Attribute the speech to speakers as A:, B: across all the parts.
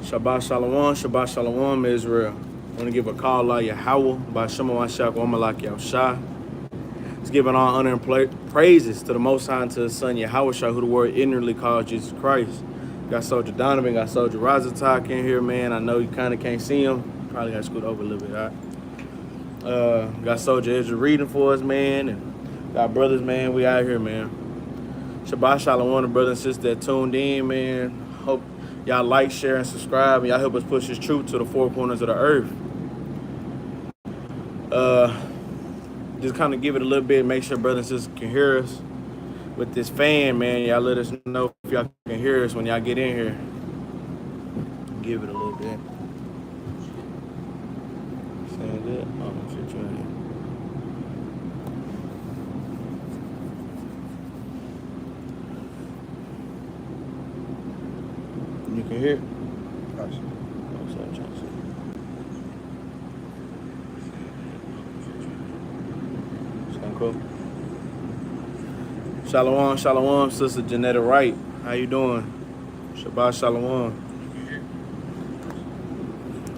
A: Shabbat Shalom, Israel. I want to give a call out Yahweh by Shema Mashak Wamalak Yahushua. It's giving all honor and praises to the Most High and to His Son Yahweh Shah, who the word ignorantly called Jesus Christ. Got Soldier Donovan, got Soldier Razatak in here, man. I know you kind of can't see him. Probably got to scoot over a little bit, all right? Got Soldier Ezra reading for us, man. And got brothers, man. We out here, man. Shabbat Shalom, the brothers and sisters that tuned in, man. Hope y'all like, share, and subscribe, and y'all help us push this truth to the four corners of the earth. Just kind of give it a little bit, make sure brothers and sisters can hear us. With this fan, man, y'all let us know if y'all can hear us when y'all get in here. Give it a little bit. Saying that? Oh, shit, you can hear? Gotcha. Sound cool? Shalom, Sister Janetta Wright. How you doing? Shabbat Shalom.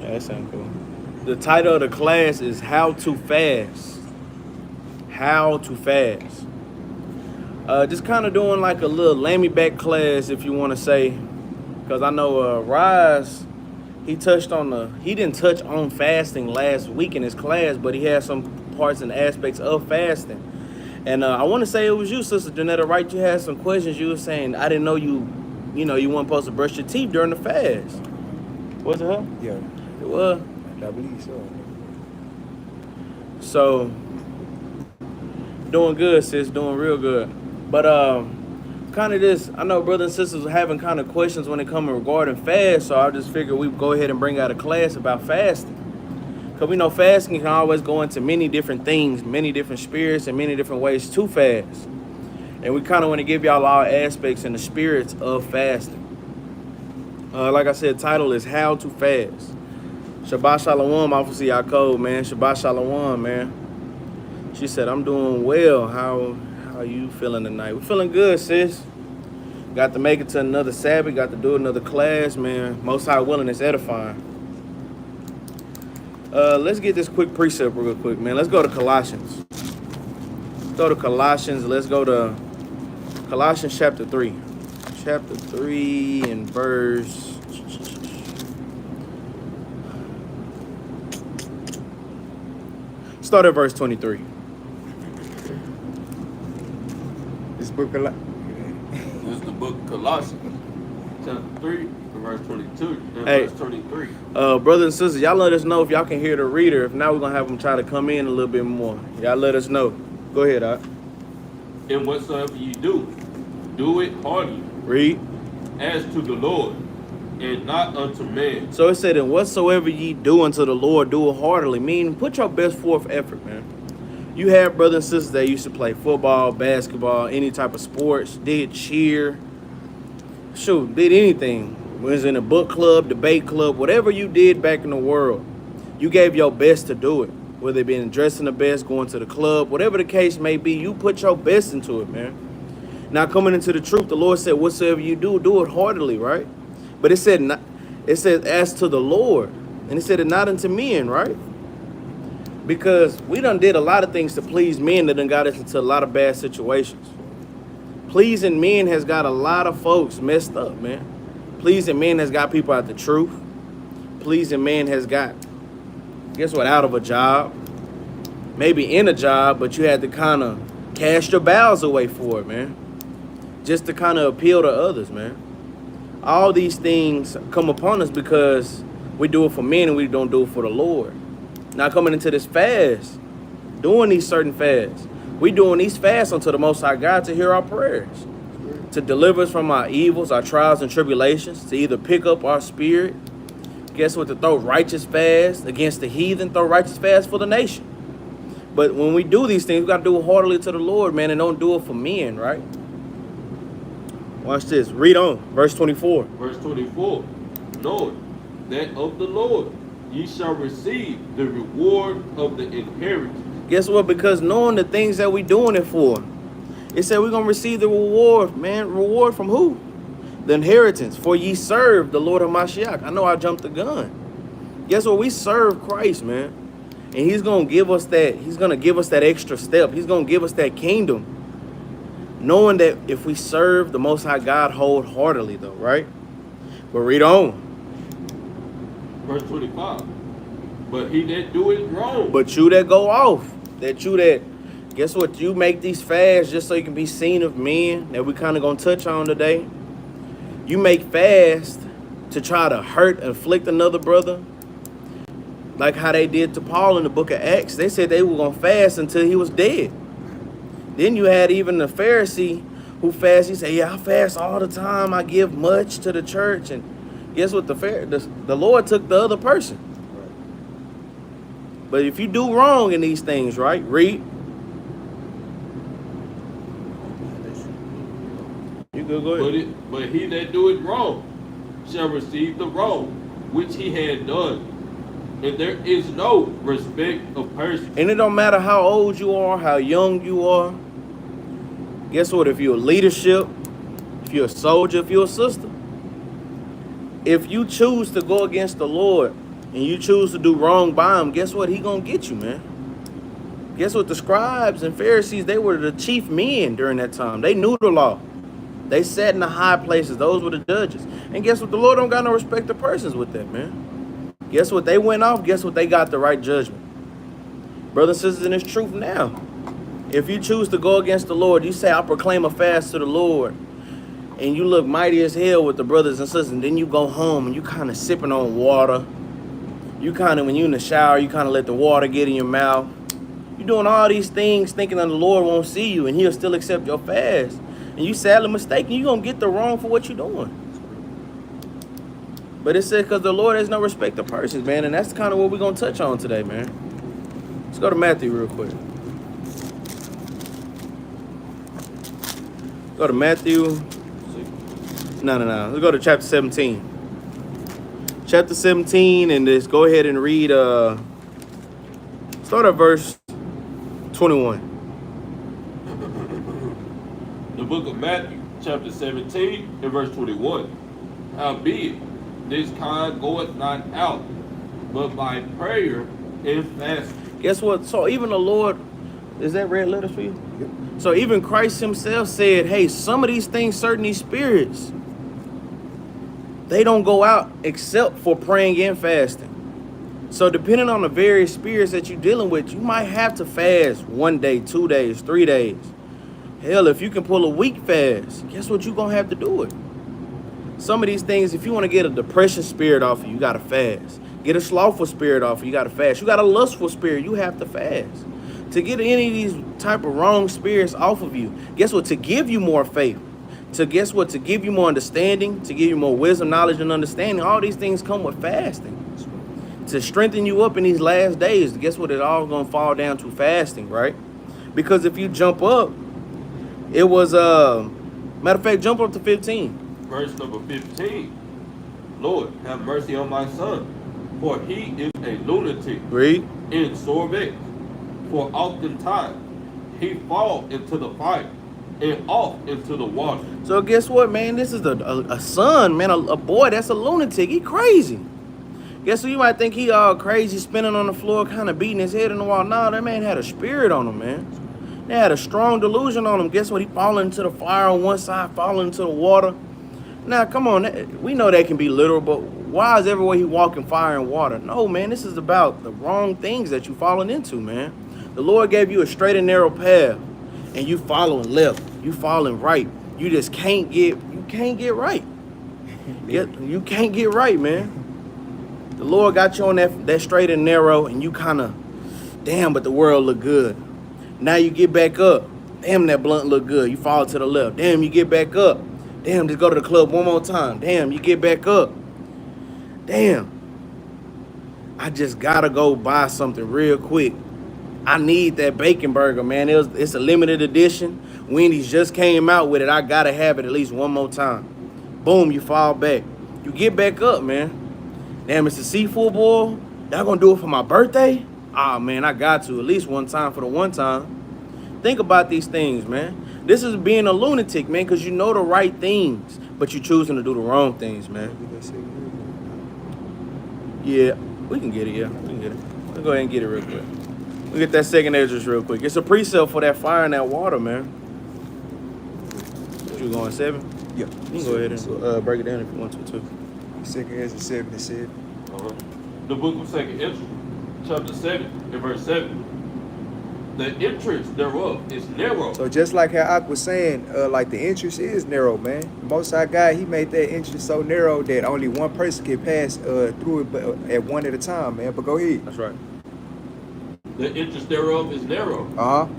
A: Yeah, that sounds cool. The title of the class is How to Fast. How to Fast. Just kind of doing like a little lammy back class, if you want to say. Because I know Rise, he didn't touch on fasting last week in his class, but he had some parts and aspects of fasting. And I want to say it was you, Sister Janetta, right? You had some questions. You were saying, I didn't know you weren't supposed to brush your teeth during the fast. Was it her?
B: Yeah.
A: It was?
B: I believe so.
A: So, doing good, sis. Doing real good. But kind of this, I know brothers and sisters are having kind of questions when it comes regarding fast, so I just figured we'd go ahead and bring out a class about fasting. Because we know fasting can always go into many different things, many different spirits, and many different ways to fast. And we kind of want to give y'all all aspects and the spirits of fasting. Like I said, title is How to Fast. Shabbat Shalom, Officer Yaakov, man. Shabbat Shalom, man. She said, I'm doing well. How you feeling tonight? We're feeling good, sis. Got to make it to another Sabbath. Got to do another class, man. Most High willing, it's edifying. Let's get this quick precept real quick, man. Let's go to Colossians. Let's go to Colossians. Let's go to Colossians chapter 3. Chapter 3 and verse... Start at verse 23.
B: This book
C: This is the book of Colossians, chapter 3, verse 22 and verse 23.
A: Brothers and sisters, y'all let us know if y'all can hear the reader. If not, we're going to have them try to come in a little bit more. Y'all let us know. Go ahead, Doc.
C: And whatsoever you do it heartily.
A: Read.
C: As to the Lord, and not unto man.
A: So it said, and whatsoever ye do unto the Lord, do it heartily. Meaning, put your best forth effort, man. You have brothers and sisters that used to play football, basketball, any type of sports, did cheer, did anything. Was in a book club, debate club, whatever you did back in the world, you gave your best to do it. Whether it being dressing the best, going to the club, whatever the case may be, you put your best into it, man. Now coming into the truth, the Lord said, whatsoever you do it heartily, right? But it said, as to the Lord, and it said it not unto men, right? Because we done did a lot of things to please men that done got us into a lot of bad situations. Pleasing men has got a lot of folks messed up, man. Pleasing men has got people out the truth. Pleasing man has got, guess what, out of a job. Maybe in a job, but you had to kind of cast your bowels away for it, man. Just to kind of appeal to others, man. All these things come upon us because we do it for men and we don't do it for the Lord. Now coming into this fast, doing these certain fasts, we doing these fasts unto the Most High God to hear our prayers, to deliver us from our evils, our trials and tribulations, to either pick up our spirit, guess what, to throw righteous fast against the heathen, throw righteous fast for the nation. But when we do these things, we got to do it heartily to the Lord, man, and don't do it for men, right? Watch this. Read on. Verse 24.
C: Verse 24. Lord, that of the Lord ye shall receive the reward of the inheritance.
A: Guess what? Because knowing the things that we doing it for, it said we're going to receive the reward, man. Reward from who? the inheritance, for ye serve the Lord of Mashiach. I know I jumped the gun. Guess what? We serve Christ, man. And he's going to give us that. He's going to give us that extra step. He's going to give us that kingdom. Knowing that if we serve the Most High God wholeheartedly, though, right? But read on.
C: Verse 25. But he that do it wrong.
A: But you that go off, guess what? You make these fasts just so you can be seen of men, that we kind of going to touch on today. You make fast to try to hurt, inflict another brother. Like how they did to Paul in the book of Acts. They said they were going to fast until he was dead. Then you had even the Pharisee who fasted. He said, yeah, I fast all the time. I give much to the church. And guess what? The Lord took the other person. But if you do wrong in these things, right? Read. You good, go ahead.
C: But he that do it wrong shall receive the wrong which he had done. And there is no respect of person.
A: And it don't matter how old you are, how young you are. Guess what? If you're a leadership, if you're a soldier, if you're a sister, if you choose to go against the Lord and you choose to do wrong by him, guess what? He gonna get you, man. Guess what? The scribes and Pharisees, they were the chief men during that time. They knew the law. They sat in the high places. Those were the judges. And guess what? The Lord don't got no respect of persons with that, man. Guess what? They went off. Guess what? They got the right judgment. Brothers and sisters, and it's truth now. If you choose to go against the Lord, you say, I proclaim a fast to the Lord, and you look mighty as hell with the brothers and sisters, and then you go home and you kind of sipping on water. You kind of, when you in the shower, you kind of let the water get in your mouth. You're doing all these things thinking that the Lord won't see you, and he'll still accept your fast. And you sadly mistaken, you're going to get the wrong for what you're doing. But it said because the Lord has no respect of persons, man. And that's kind of what we're going to touch on today, man. Let's go to Matthew real quick. Go to Matthew. No. Let's go to chapter 17. Chapter 17, and just go ahead and read, start at verse 21.
C: The book of Matthew, chapter 17, and verse 21. Howbeit, this kind goeth not out, but by prayer and fasting.
A: Guess what? So even the Lord, is that red letters for you? Yep. So even Christ himself said, hey, some of these things, certain these spirits, they don't go out except for praying and fasting. So depending on the various spirits that you're dealing with, you might have to fast 1 day, 2 days, 3 days. Hell, if you can pull a week fast, guess what? You're going to have to do it. Some of these things, if you want to get a depression spirit off of you, you got to fast. Get a slothful spirit off of you, you got to fast. You got a lustful spirit, you have to fast. To get any of these type of wrong spirits off of you, guess what? To give you more faith. To guess what? To give you more understanding, to give you more wisdom, knowledge, and understanding. All these things come with fasting. To strengthen you up in these last days, guess what? It all going to fall down to fasting, right? Because if you jump up, it was, matter of fact, jump up to 15.
C: Verse number 15. Lord, have mercy on my son, for he is a lunatic.
A: Read.
C: And sore vexed. For oftentimes he fall into the fire and off into the water.
A: So guess what, man? This is a son, man, a boy that's a lunatic. He crazy. Guess what? You might think he all crazy, spinning on the floor, kind of beating his head in the wall. No, that man had a spirit on him, man. They had a strong delusion on him. Guess what? He falling into the fire on one side, falling into the water. Now, come on. We know that can be literal, but why is everywhere he walking fire and water? No, man. This is about the wrong things that you falling into, man. The Lord gave you a straight and narrow path, and you following left. You following right. You just can't get right. You can't get right, man. The Lord got you on that straight and narrow, and you kind of, damn, but the world look good. Now you get back up. Damn, that blunt look good. You fall to the left. Damn, you get back up. Damn, just go to the club one more time. Damn, you get back up. Damn. I just gotta go buy something real quick. I need that bacon burger, man. It's a limited edition. Wendy's just came out with it. I gotta have it at least one more time. Boom, you fall back. You get back up, man. Damn, it's a seafood boil. Y'all gonna do it for my birthday? Ah, man, I got to at least one time for the one time. Think about these things, man. This is being a lunatic, man, because you know the right things, but you choosing to do the wrong things, man. Yeah, we can get it. Yeah, we can get it. Let's go ahead and get it real quick. We'll get that second Ezra real quick. It's a precept for that fire and that water, man. What you going 7?
B: Yeah.
A: You can go ahead and break it down if you want to too.
B: Second Ezra 7 and 7.
C: The book of 2 Ezra, chapter 7 and verse 7. The entrance thereof is narrow.
B: So just like how Ak was saying, like the entrance is narrow, man. The Most High God, He made that entrance so narrow that only one person can pass through it, but at one at a time, man. But go ahead.
A: That's right.
C: The entrance thereof is narrow.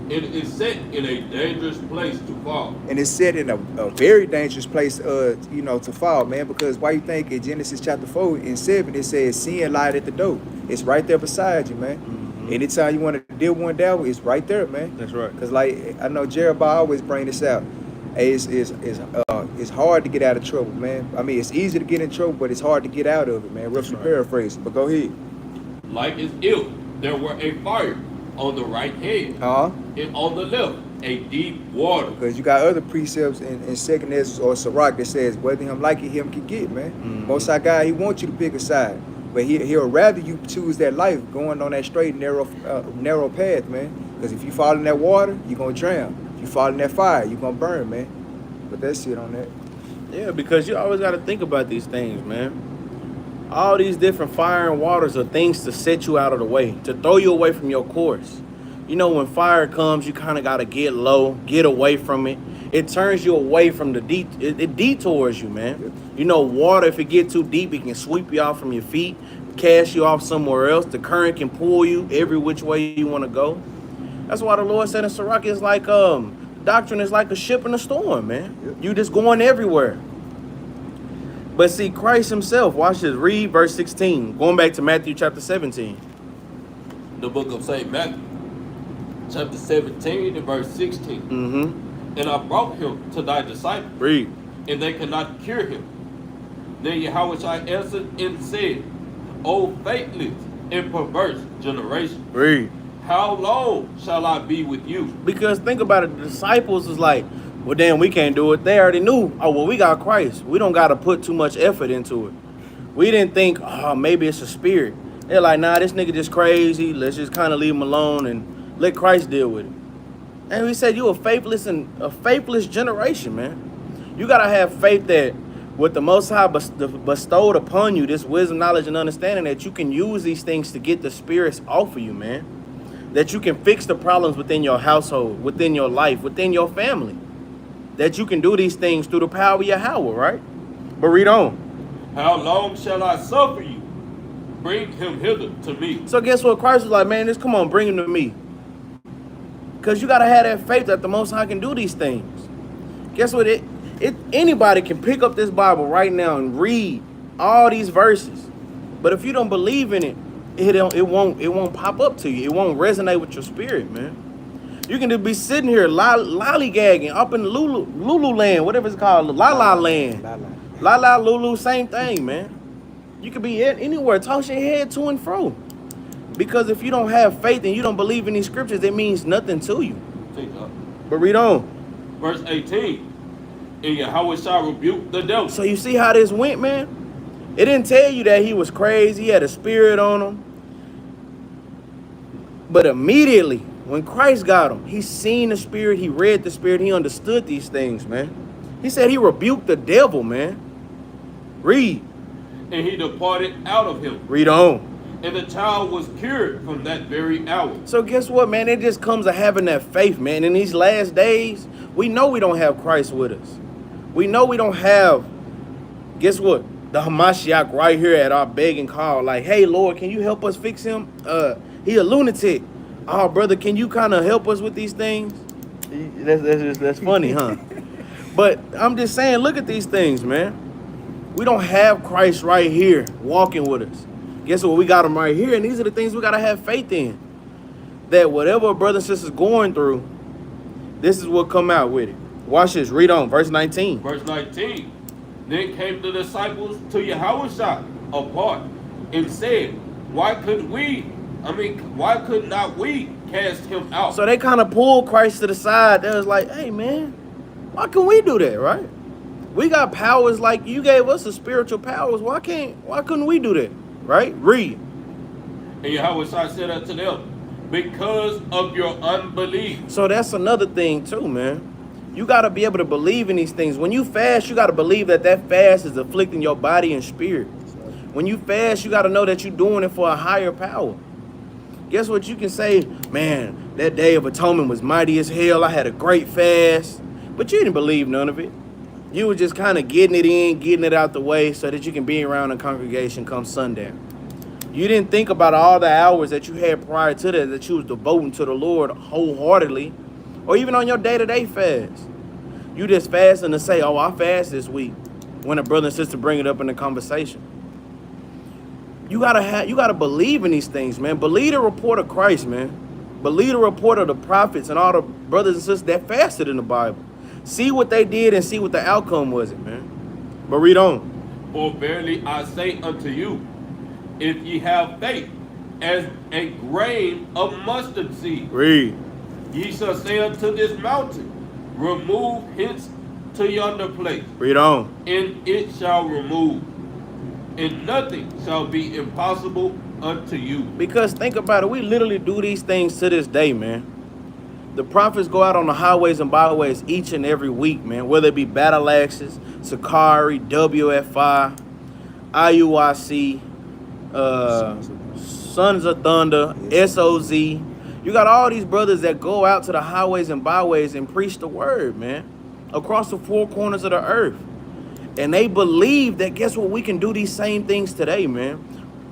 C: It is set in a dangerous place to fall.
B: And it's set in a very dangerous place, you know, to fall, man. Because why you think in Genesis chapter 4 and 7 it says sin lied at the door. It's right there beside you, man. Anytime you want to deal one down, it's right there, man.
A: That's right.
B: Because like I know Jerubbaal always bring this out. Hey, it's hard to get out of trouble, man. I mean, it's easy to get in trouble, but it's hard to get out of it, man. Roughly paraphrasing, but go ahead.
C: Like as if there were a fire on the right hand, and on the left a deep water.
B: Because you got other precepts in Second Ezra or Sirach that says whether him like it, him can get, man. Most High God, He wants you to pick a side. But he'll rather you choose that life going on that straight narrow path, man. Because if you fall in that water, you're going to drown. If you fall in that fire, you're going to burn, man. But that's it on that.
A: Yeah, because you always got to think about these things, man. All these different fire and waters are things to set you out of the way, to throw you away from your course. You know, when fire comes, you kind of got to get low, get away from it. It turns you away from the it detours you, man. You know, water, if it get too deep, it can sweep you off from your feet, cast you off somewhere else. The current can pull you every which way you want to go. That's why the Lord said in Sirach, it's like doctrine is like a ship in a storm, man. You just going everywhere. But see, Christ Himself, watch this, read verse 16, going back to Matthew chapter 17.
C: The book of St. Matthew, chapter 17 and verse 16. And I brought him to thy disciples,
A: Read.
C: and they could not cure him. Then Yahushua answered and said, O faithless and perverse generation,
A: Read.
C: how long shall I be with you?
A: Because think about it, the disciples was like, well, damn, we can't do it. They already knew, oh, well, we got Christ. We don't got to put too much effort into it. We didn't think, oh, maybe it's a spirit. They're like, nah, this nigga just crazy. Let's just kind of leave him alone and let Christ deal with it. And we said, you a faithless generation, man. You got to have faith that with the Most High bestowed upon you, this wisdom, knowledge, and understanding, that you can use these things to get the spirits off of you, man. That you can fix the problems within your household, within your life, within your family. That you can do these things through the power of Yahweh, right? But read on.
C: How long shall I suffer you? Bring him hither to me.
A: So guess what? Christ was like, man, just come on, bring him to me. Because you got to have that faith that the Most High can do these things. Guess what? Anybody can pick up this Bible right now and read all these verses. But if you don't believe in it, it won't pop up to you. It won't resonate with your spirit, man. You can just be sitting here lollygagging up in Lulu land, whatever it's called, La La land. La La Lulu, same thing, man. You could be anywhere, toss your head to and fro. Because if you don't have faith and you don't believe in these scriptures, it means nothing to you. But read on.
C: Verse 18. And Yahweh shall rebuke the devil.
A: So you see how this went, man? It didn't tell you that he was crazy, he had a spirit on him. But immediately, when Christ got him, he seen the spirit, he read the spirit, he understood these things, man. He said he rebuked the devil, man. Read.
C: And he departed out of him.
A: Read on.
C: And the child was cured from that very hour.
A: So guess what, man? It just comes to having that faith, man. In these last days, we know we don't have Christ with us. We know we don't have, guess what? The Hamashiach right here at our begging call. Like, hey, Lord, can you help us fix him? He a lunatic. Oh, brother, can you kind of help us with these things? That's funny, huh? But I'm just saying, look at these things, man. We don't have Christ right here walking with us. Guess what? We got him right here, and these are the things we got to have faith in. That whatever a brother and sister's going through, this is what come out with it. Watch this. Read on. Verse 19.
C: Verse 19. Then came the disciples to Yahushua apart and said, why could not we cast him out?
A: So they kind of pulled Christ to the side. They was like, hey, man, why can we do that, right? We got powers like you gave us the spiritual powers. Why couldn't we do that? Right? Read.
C: And Yahweh said unto them, because of your unbelief.
A: So that's another thing too, man. You got to be able to believe in these things. When you fast, you got to believe that fast is afflicting your body and spirit. When you fast, you got to know that you're doing it for a higher power. Guess what? You can say, man, that day of atonement was mighty as hell. I had a great fast. But you didn't believe none of it. You were just kind of getting it in, getting it out the way so that you can be around the congregation come sundown. You didn't think about all the hours that you had prior to that you was devoting to the Lord wholeheartedly, or even on your day-to-day fast. You just fasting to say, oh, I fast this week, when a brother and sister bring it up in the conversation. You gotta believe in these things, man. Believe the report of Christ, man. Believe the report of the prophets and all the brothers and sisters that fasted in the Bible. See what they did and see what the outcome was, man. But read on.
C: For verily I say unto you, if ye have faith as a grain of mustard seed,
A: Read.
C: ye shall say unto this mountain, remove hence to yonder place,
A: Read on.
C: and it shall remove, and nothing shall be impossible unto you.
A: Because think about it, we literally do these things to this day, man. The prophets go out on the highways and byways each and every week, man. Whether it be Battle Axes, Sakari, WFI, IUIC, Sons of Thunder, SOZ. You got all these brothers that go out to the highways and byways and preach the word, man, across the four corners of the earth. And they believe that, guess what, we can do these same things today, man.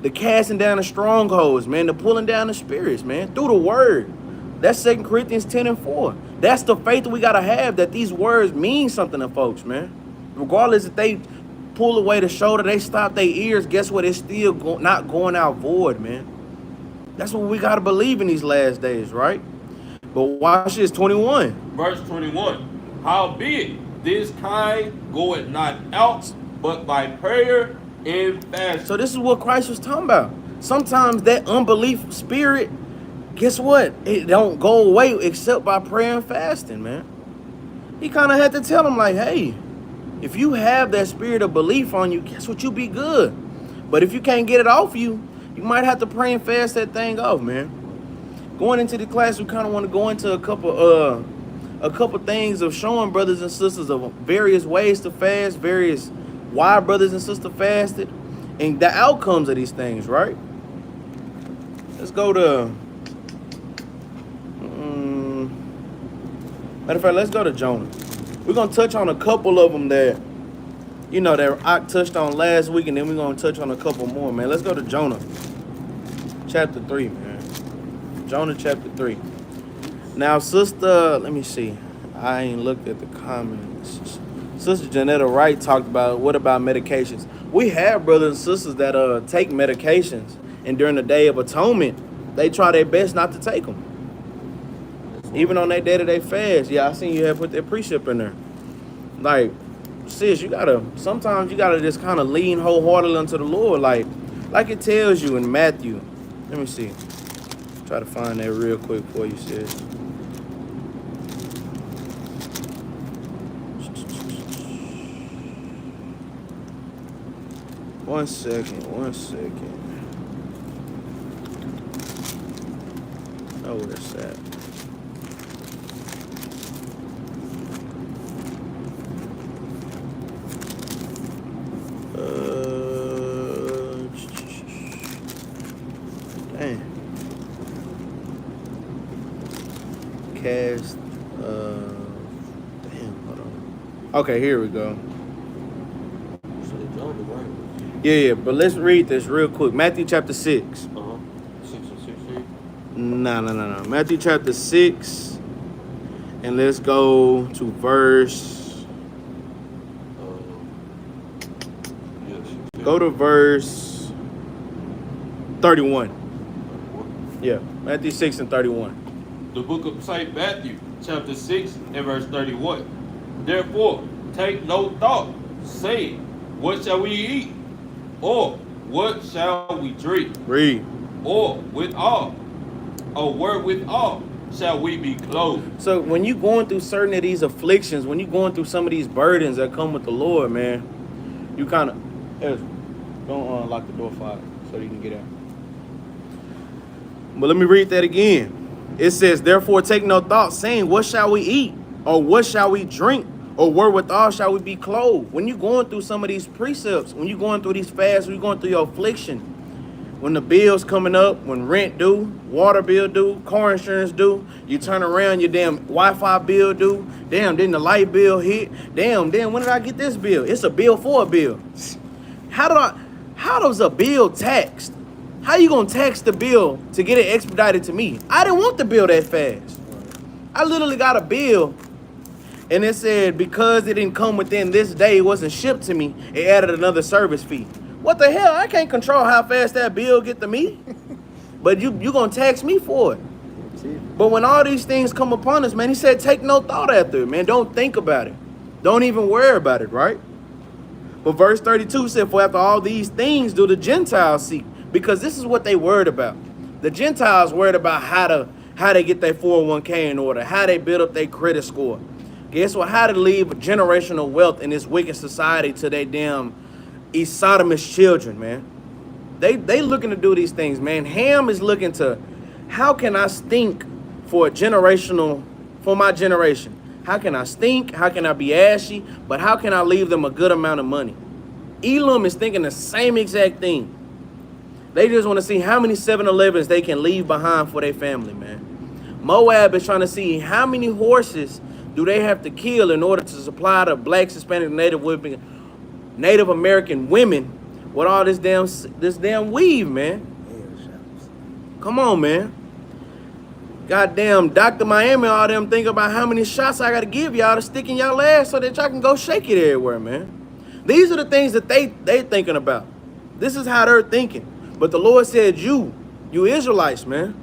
A: The casting down the strongholds, man, the pulling down the spirits, man, through the word. That's 2 Corinthians 10:4. That's the faith that we got to have, that these words mean something to folks, man. Regardless if they pull away the shoulder, they stop their ears, guess what? It's still not going out void, man. That's what we got to believe in these last days, right? But watch this, 21.
C: Verse 21. Howbeit, this kind goeth not out, but by prayer and fasting.
A: So this is what Christ was talking about. Sometimes that unbelief spirit, guess what? It don't go away except by prayer and fasting, man. He kind of had to tell them, like, hey, if you have that spirit of belief on you, guess what? You be good. But if you can't get it off you, you might have to pray and fast that thing off, man. Going into the class, we kind of want to go into a couple things of showing brothers and sisters of various ways to fast, various why brothers and sisters fasted, and the outcomes of these things, right? Let's go to, matter of fact, let's go to Jonah. We're going to touch on a couple of them that, you know, that I touched on last week, and then we're going to touch on a couple more, man. Let's go to Jonah, chapter 3, man. Jonah, chapter 3. Now, sister, let me see. I ain't looked at the comments. Sister Janetta Wright talked about, what about medications? We have brothers and sisters that take medications, and during the Day of Atonement, they try their best not to take them. Even on their day-to-day fast. Yeah, I seen you have put that precept in there. Like, sis, sometimes you gotta just kind of lean wholeheartedly unto the Lord. Like it tells you in Matthew. Let me see. Try to find that real quick for you, sis. One second. Oh, where's that? Dang. Cast. Damn, hold on. Okay, here we go. Yeah, but let's read this real quick. Matthew chapter 6.
C: 6 and 16.
A: No. Matthew chapter 6. And let's go to verse. Go to verse 31. Yeah, Matthew 6 and 31.
C: The book of St. Matthew, chapter 6 and verse 31. Therefore, take no thought, saying, what shall we eat? Or what shall we drink?
A: Read.
C: Or wherewithal shall we be clothed.
A: So when you going through certain of these afflictions, when you going through some of these burdens that come with the Lord, man, you kind of, don't unlock the door for it so you can get out. But let me read that again. It says, therefore take no thought, saying, what shall we eat? Or what shall we drink? Or wherewithal shall we be clothed? When you're going through some of these precepts, when you're going through these fasts, when you're going through your affliction, when the bill's coming up, when rent due, water bill due, car insurance due, you turn around, your damn Wi-Fi bill due, damn, then the light bill hit, damn, when did I get this bill? It's a bill for a bill. How does a bill taxed? How you gonna tax the bill to get it expedited to me? I didn't want the bill that fast. I literally got a bill and it said because it didn't come within this day, it wasn't shipped to me, it added another service fee. What the hell? I can't control how fast that bill get to me. But you gonna tax me for it. But when all these things come upon us, man, he said take no thought after it, man. Don't think about it. Don't even worry about it, right? But verse 32 said, for after all these things do the Gentiles seek. Because this is what they worried about. The Gentiles worried about how they get their 401k in order, how they build up their credit score. Guess what? How to leave generational wealth in this wicked society to their damn sodomist children, man. They looking to do these things, man. Ham is looking to, how can I stink for my generation? How can I stink? How can I be ashy? But how can I leave them a good amount of money? Elam is thinking the same exact thing. They just want to see how many 7-Elevens they can leave behind for their family, man. Moab is trying to see how many horses do they have to kill in order to supply the blacks, Hispanic, Native American women with all this damn weave, man. Come on, man. Goddamn Dr. Miami, all them think about how many shots I got to give y'all to stick in y'all ass so that y'all can go shake it everywhere, man. These are the things that they thinking about. This is how they're thinking. But the Lord said, you Israelites, man.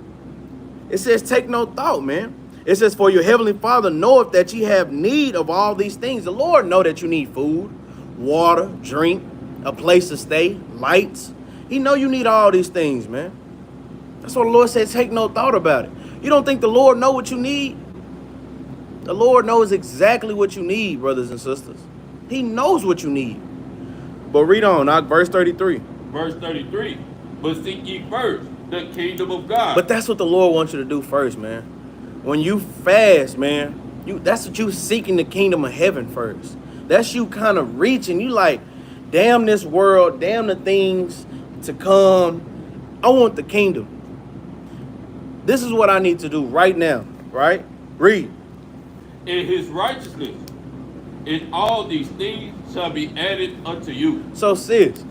A: It says, take no thought, man. It says, for your heavenly Father knoweth that ye have need of all these things. The Lord know that you need food, water, drink, a place to stay, lights. He know you need all these things, man. That's what the Lord said, take no thought about it. You don't think the Lord know what you need? The Lord knows exactly what you need, brothers and sisters. He knows what you need. But read on, verse 33.
C: Verse 33. But seek ye first the kingdom of God.
A: But that's what the Lord wants you to do first, man. When you fast, man, that's what you seeking, the kingdom of heaven first. That's you kind of reaching. You like, damn this world, damn the things to come. I want the kingdom. This is what I need to do right now, right? Read.
C: In his righteousness, in all these things shall be added unto you.
A: So sis,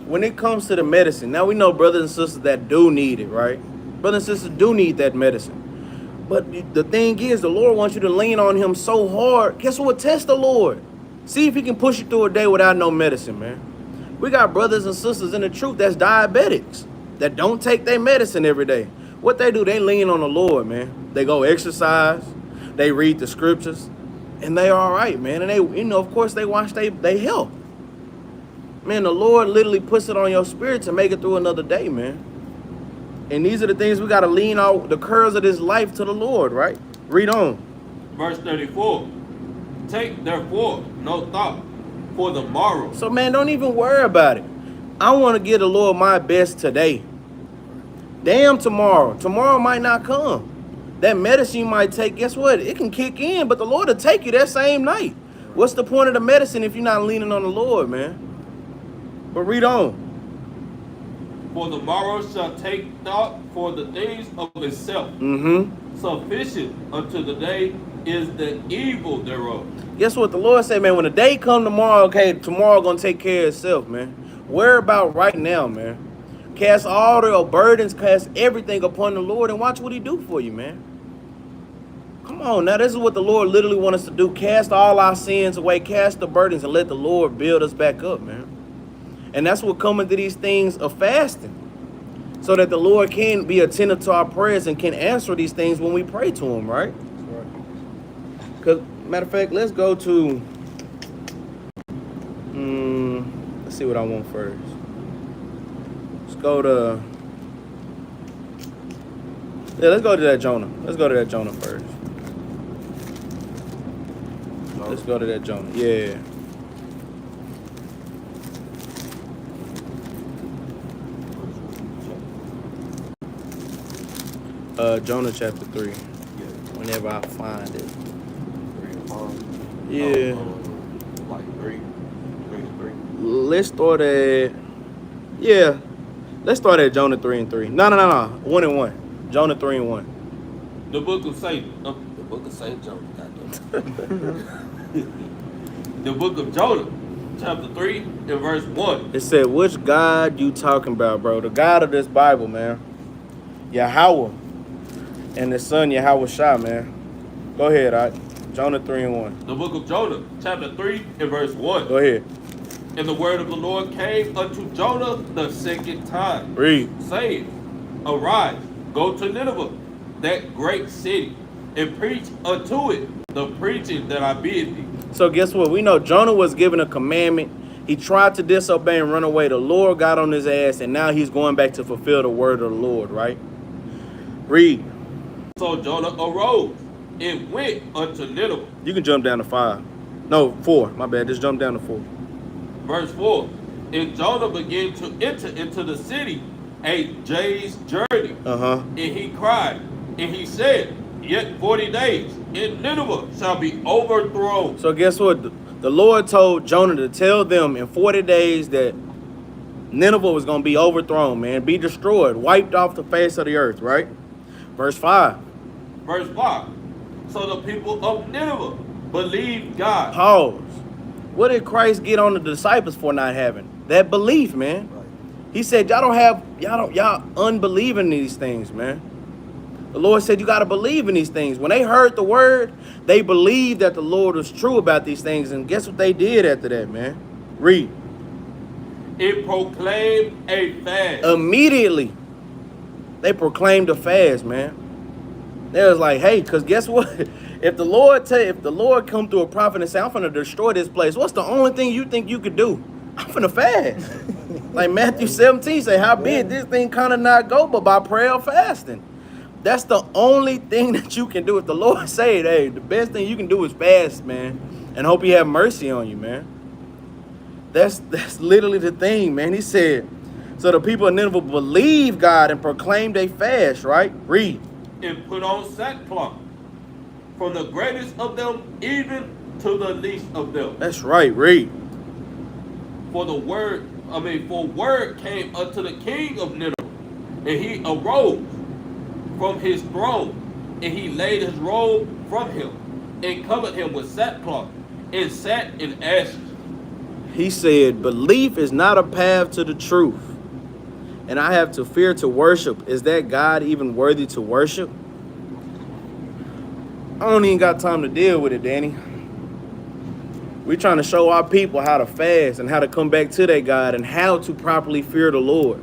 A: when it comes to the medicine, now we know brothers and sisters that do need it, right? Brothers and sisters do need that medicine. But the thing is, the Lord wants you to lean on him so hard. Guess what? Test the Lord. See if he can push you through a day without no medicine, man. We got brothers and sisters in the truth that's diabetics, that don't take their medicine every day. What they do, they lean on the Lord, man. They go exercise, they read the scriptures, and they all right, man. And they, of course, they watch they health. Man, the Lord literally puts it on your spirit to make it through another day, man. And these are the things we got to lean out the curves of this life to the Lord, right? Read on.
C: Verse 34. Take therefore no thought for the morrow.
A: So, man, don't even worry about it. I want to give the Lord my best today. Damn tomorrow. Tomorrow might not come. That medicine you might take, guess what? It can kick in, but the Lord will take you that same night. What's the point of the medicine if you're not leaning on the Lord, man? But read on.
C: For the morrow shall take thought for the things of itself. Sufficient unto the day is the evil thereof.
A: Guess what? The Lord said, man, when the day come tomorrow, okay, tomorrow gonna take care of itself, man. Worry about right now, man. Cast all your burdens, cast everything upon the Lord, and watch what he do for you, man. Come on, now this is what the Lord literally wants us to do. Cast all our sins away, cast the burdens, and let the Lord build us back up, man. And that's what coming to these things of fasting, so that the Lord can be attentive to our prayers and can answer these things when we pray to him, right? Because, matter of fact, let's go to, let's see what I want first. Let's go to Yeah, let's go to that Jonah. Let's go to that Jonah first. Let's go to that Jonah. Yeah. Jonah chapter 3. Whenever I find it.
C: 3 and 5.
A: Yeah.
C: Like 3 and 3.
A: Let's start at. Yeah. Let's start at Jonah 3 and 3. No. 1 and 1. Jonah 3 and 1.
C: The book of Saint Jonah. The book of Jonah, chapter 3 and verse 1.
A: It said, which God you talking about, bro? The God of this Bible, man. Yahweh. And the son Yahweh Shah, man. Go ahead, Jonah 3 and 1.
C: The book of Jonah, chapter 3 and verse 1.
A: Go ahead.
C: And the word of the Lord came unto Jonah the second time,
A: Read.
C: saying, Arise, go to Nineveh, that great city, and preach unto it the preaching that I bid thee.
A: So guess what? We know Jonah was given a commandment. He tried to disobey and run away. The Lord got on his ass, and now he's going back to fulfill the word of the Lord, right? Read.
C: So Jonah arose and went unto Nineveh.
A: You can jump down to 5. No, 4. My bad. Just jump down to 4.
C: Verse 4. And Jonah began to enter into the city a day's journey. And he cried, and he said, Yet 40 days, and Nineveh shall be overthrown.
A: So guess what? The Lord told Jonah to tell them in 40 days that Nineveh was going to be overthrown, man. Be destroyed, wiped off the face of the earth, right? Verse 5.
C: Verse 5. So the people of Nineveh believed God.
A: Pause. What did Christ get on the disciples for not having? That belief, man.
B: Right.
A: He said, y'all unbelieving in these things, man. The Lord said you got to believe in these things. When they heard the word, they believed that the Lord was true about these things. And guess what they did after that, man? Read.
C: It proclaimed a fast.
A: Immediately, they proclaimed a fast, man. They was like, hey, because guess what? If the Lord come through a prophet and say, I'm finna destroy this place, what's the only thing you think you could do? I'm finna fast. Like Matthew 17 say, how big this thing kind of not go, but by prayer or fasting. That's the only thing that you can do. If the Lord say, hey, the best thing you can do is fast, man, and hope he have mercy on you, man. That's literally the thing, man. He said, so the people of Nineveh believed God and proclaimed a fast, right? Read.
C: And put on sackcloth, from the greatest of them even to the least of them.
A: That's right. Read.
C: For word came unto the king of Nineveh, and he arose from his throne, and he laid his robe from him, and covered him with sackcloth, and sat in ashes.
A: He said, belief is not a path to the truth, and I have to fear to worship. Is that God even worthy to worship? I don't even got time to deal with it, Danny. We're trying to show our people how to fast and how to come back to that God and how to properly fear the Lord.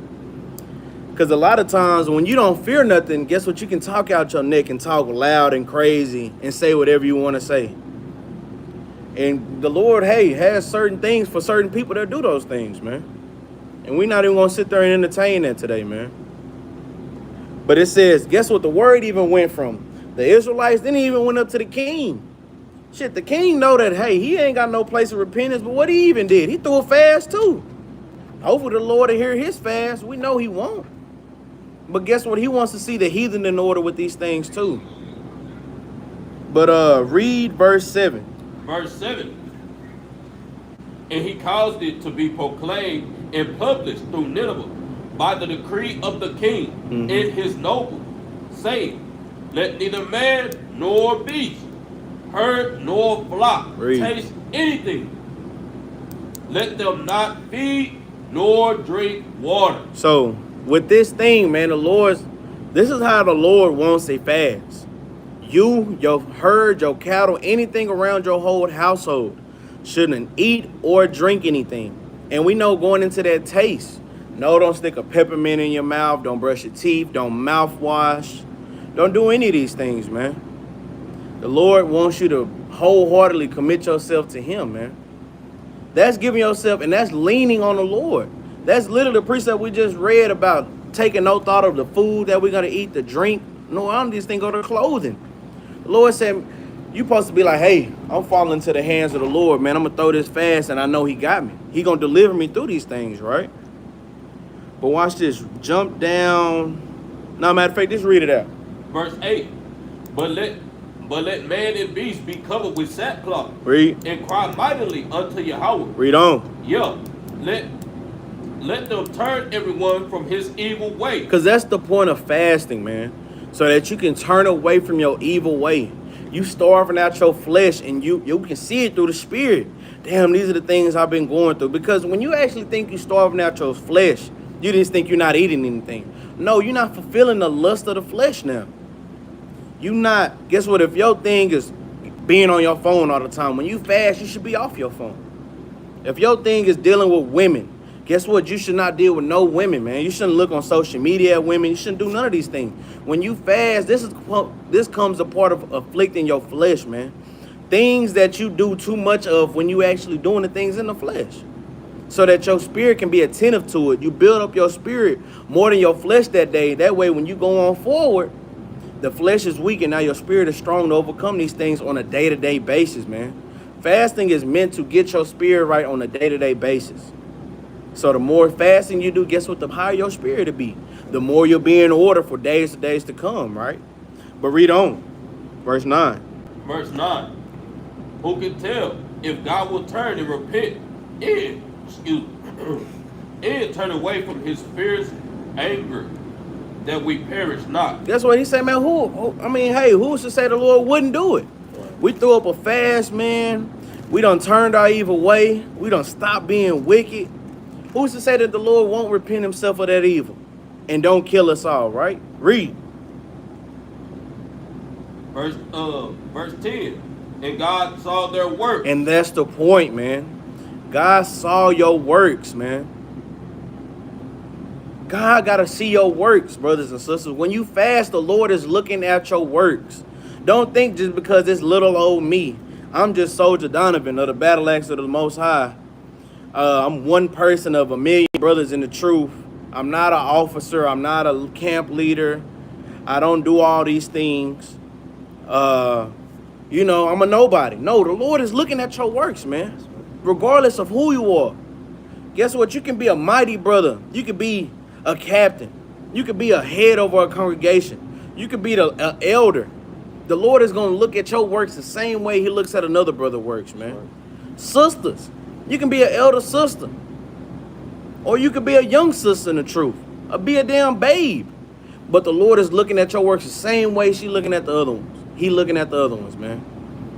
A: Because a lot of times when you don't fear nothing, guess what? You can talk out your neck and talk loud and crazy and say whatever you want to say. And the Lord, hey, has certain things for certain people that do those things, man. And we're not even going to sit there and entertain that today, man. But it says, guess what? The word even went from the Israelites, then he even went up to the king. Shit, the king know that, hey, he ain't got no place of repentance, but what he even did, he threw a fast too. Hopefully the Lord will hear his fast. We know he won't. But guess what? He wants to see the heathen in order with these things too. But read verse 7.
C: Verse 7. And he caused it to be proclaimed and published through Nineveh by the decree of the king and his nobles, saying, Let neither man nor beast, herd nor flock taste anything. Let them not feed nor drink water.
A: So with this thing, man, this is how the Lord wants a fast. You, your herd, your cattle, anything around your whole household shouldn't eat or drink anything. And we know going into that taste, no, don't stick a peppermint in your mouth. Don't brush your teeth. Don't mouthwash. Don't do any of these things, man. The Lord wants you to wholeheartedly commit yourself to him, man. That's giving yourself, and that's leaning on the Lord. That's literally the precept we just read about taking no thought of the food that we're going to eat, the drink, No, all these things go to clothing. The Lord said, you supposed to be like, hey, I'm falling into the hands of the Lord, man. I'm going to throw this fast, and I know he got me. He going to deliver me through these things, right? But watch this. Jump down. No, matter of fact, just read it out.
C: Verse 8. But let man and beast be covered with sackcloth.
A: Read.
C: And cry mightily unto Yahweh.
A: Read on.
C: Yeah. Let them turn everyone from his evil way.
A: Because that's the point of fasting, man. So that you can turn away from your evil way. You starving out your flesh, and you can see it through the spirit. Damn, these are the things I've been going through. Because when you actually think you're starving out your flesh, you just think you're not eating anything. No, you're not fulfilling the lust of the flesh now. You not, guess what? If your thing is being on your phone all the time, when you fast, you should be off your phone. If your thing is dealing with women, guess what? You should not deal with no women, man. You shouldn't look on social media at women. You shouldn't do none of these things. When you fast, this comes a part of afflicting your flesh, man. Things that you do too much of when you actually doing the things in the flesh. So that your spirit can be attentive to it. You build up your spirit more than your flesh that day. That way, when you go on forward, the flesh is weak and now your spirit is strong to overcome these things on a day-to-day basis, man. Fasting is meant to get your spirit right on a day-to-day basis. So the more fasting you do, guess what? The higher your spirit will be. The more you'll be in order for days to come, right? But read on. Verse 9.
C: Verse 9. Who can tell if God will turn and repent and turn away from his fierce anger, that we perish not?
A: That's what he said, man. Who's to say the Lord wouldn't do it? We threw up a fast, man. We done turned our evil way. We done stopped being wicked. Who's to say that the Lord won't repent himself of that evil and don't kill us all, right? Read.
C: Verse 10. And God saw their works.
A: And that's the point, man. God saw your works, man. God got to see your works, brothers and sisters. When you fast, the Lord is looking at your works. Don't think just because it's little old me. I'm just Soldier Donovan of the Battle Axes of the Most High. I'm one person of a million brothers in the truth. I'm not an officer. I'm not a camp leader. I don't do all these things. I'm a nobody. No, the Lord is looking at your works, man. Regardless of who you are. Guess what? You can be a mighty brother. You could be a captain. You could be a head over a congregation. You could be an elder. The Lord is going to look at your works the same way he looks at another brother's works, man. Sisters, you can be an elder sister. Or you could be a young sister in the truth. Or be a damn babe. But the Lord is looking at your works the same way she's looking at the other ones. He looking at the other ones, man.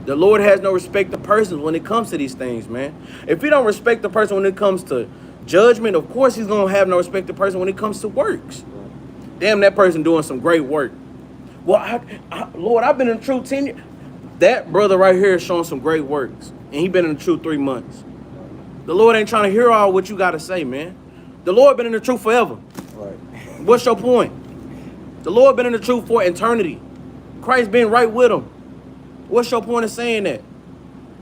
A: The Lord has no respect to persons when it comes to these things, man. If he don't respect the person when it comes to judgment, of course he's going to have no respect to person when it comes to works. Damn, that person doing some great work. Well, Lord, I've been in the truth 10 years. That brother right here is showing some great works. And he been in the truth 3 months. The Lord ain't trying to hear all what you got to say, man. The Lord been in the truth forever.
B: Right.
A: What's your point? The Lord been in the truth for eternity. Christ been right with him. What's your point of saying that?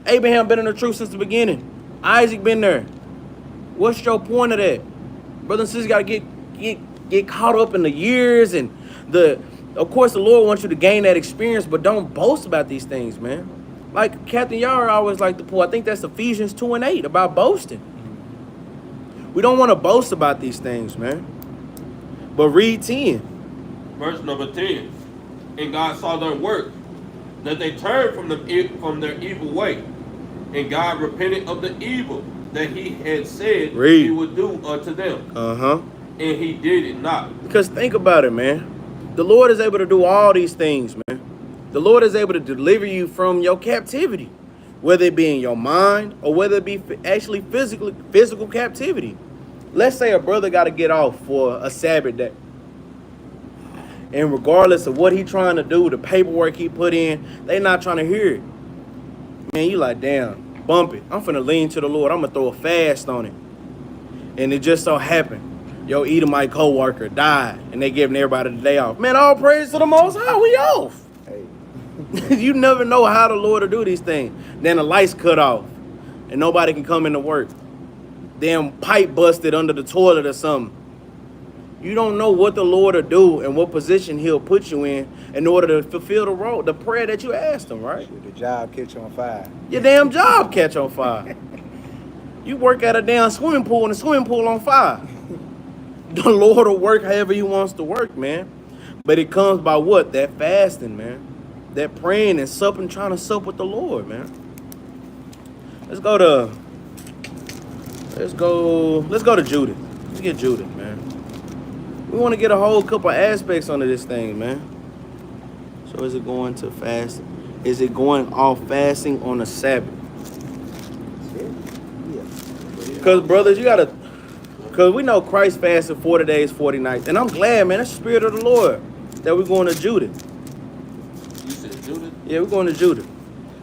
A: Abraham been in the truth since the beginning. Isaac been there. What's your point of that? Brothers and sisters got to get caught up in the years and of course the Lord wants you to gain that experience, but don't boast about these things, man. Like Captain Yara always like to pull, I think that's Ephesians 2:8 about boasting. We don't want to boast about these things, man. But read 10.
C: Verse number 10. And God saw their works, that they turned from their evil way. And God repented of the evil that he had said he would do unto them. And he did it not. Because
A: think about it, man. The Lord is able to do all these things, man. The Lord is able to deliver you from your captivity, whether it be in your mind or whether it be actually physical captivity. Let's say a brother got to get off for a Sabbath day. And regardless of what he trying to do, the paperwork he put in, they not trying to hear it. Man, you like, damn, bump it. I'm finna lean to the Lord. I'm going to throw a fast on it. And it just so happened, your Edomite co-worker died, and they giving everybody the day off. Man, all praise to the Most High, we off. Hey. You never know how the Lord will do these things. Then the lights cut off, and nobody can come into work. Damn pipe busted under the toilet or something. You don't know what the Lord will do and what position he'll put you in in order to fulfill the prayer that you asked him, right?
B: Should the job catch on fire?
A: Your damn job catch on fire. You work at a damn swimming pool and the swimming pool on fire. The Lord will work however he wants to work, man. But it comes by what? That fasting, man. That praying and supping, trying to sup with the Lord, man. Let's go to Judith. Let's get Judith, man. We want to get a whole couple aspects onto this thing, man. So is it going to fast? Is it going off fasting on the Sabbath? Because, brothers, because we know Christ fasted 40 days, 40 nights. And I'm glad, man. That's the Spirit of the Lord that we're going to Judith.
C: You said Judith?
A: Yeah, we're going to Judith.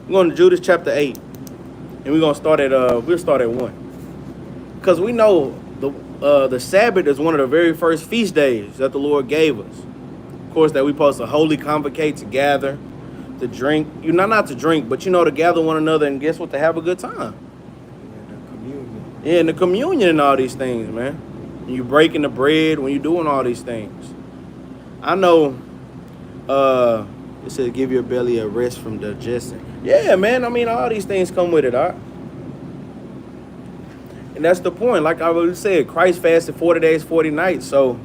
A: We're going to Judith chapter 8. And we're going to start at, we'll start at 1. Because we know the Sabbath is one of the very first feast days that the Lord gave us. Of course, that we're supposed to wholly convocate to gather, to drink. Not to drink, but to gather one another and guess what? To have a good time. Yeah, and the communion and all these things, man. When you breaking the bread, when you doing all these things. I know it says give your belly a rest from digestion. Yeah, man. I mean, all these things come with it, all right? And that's the point. Like I already said, Christ fasted 40 days, 40 nights. So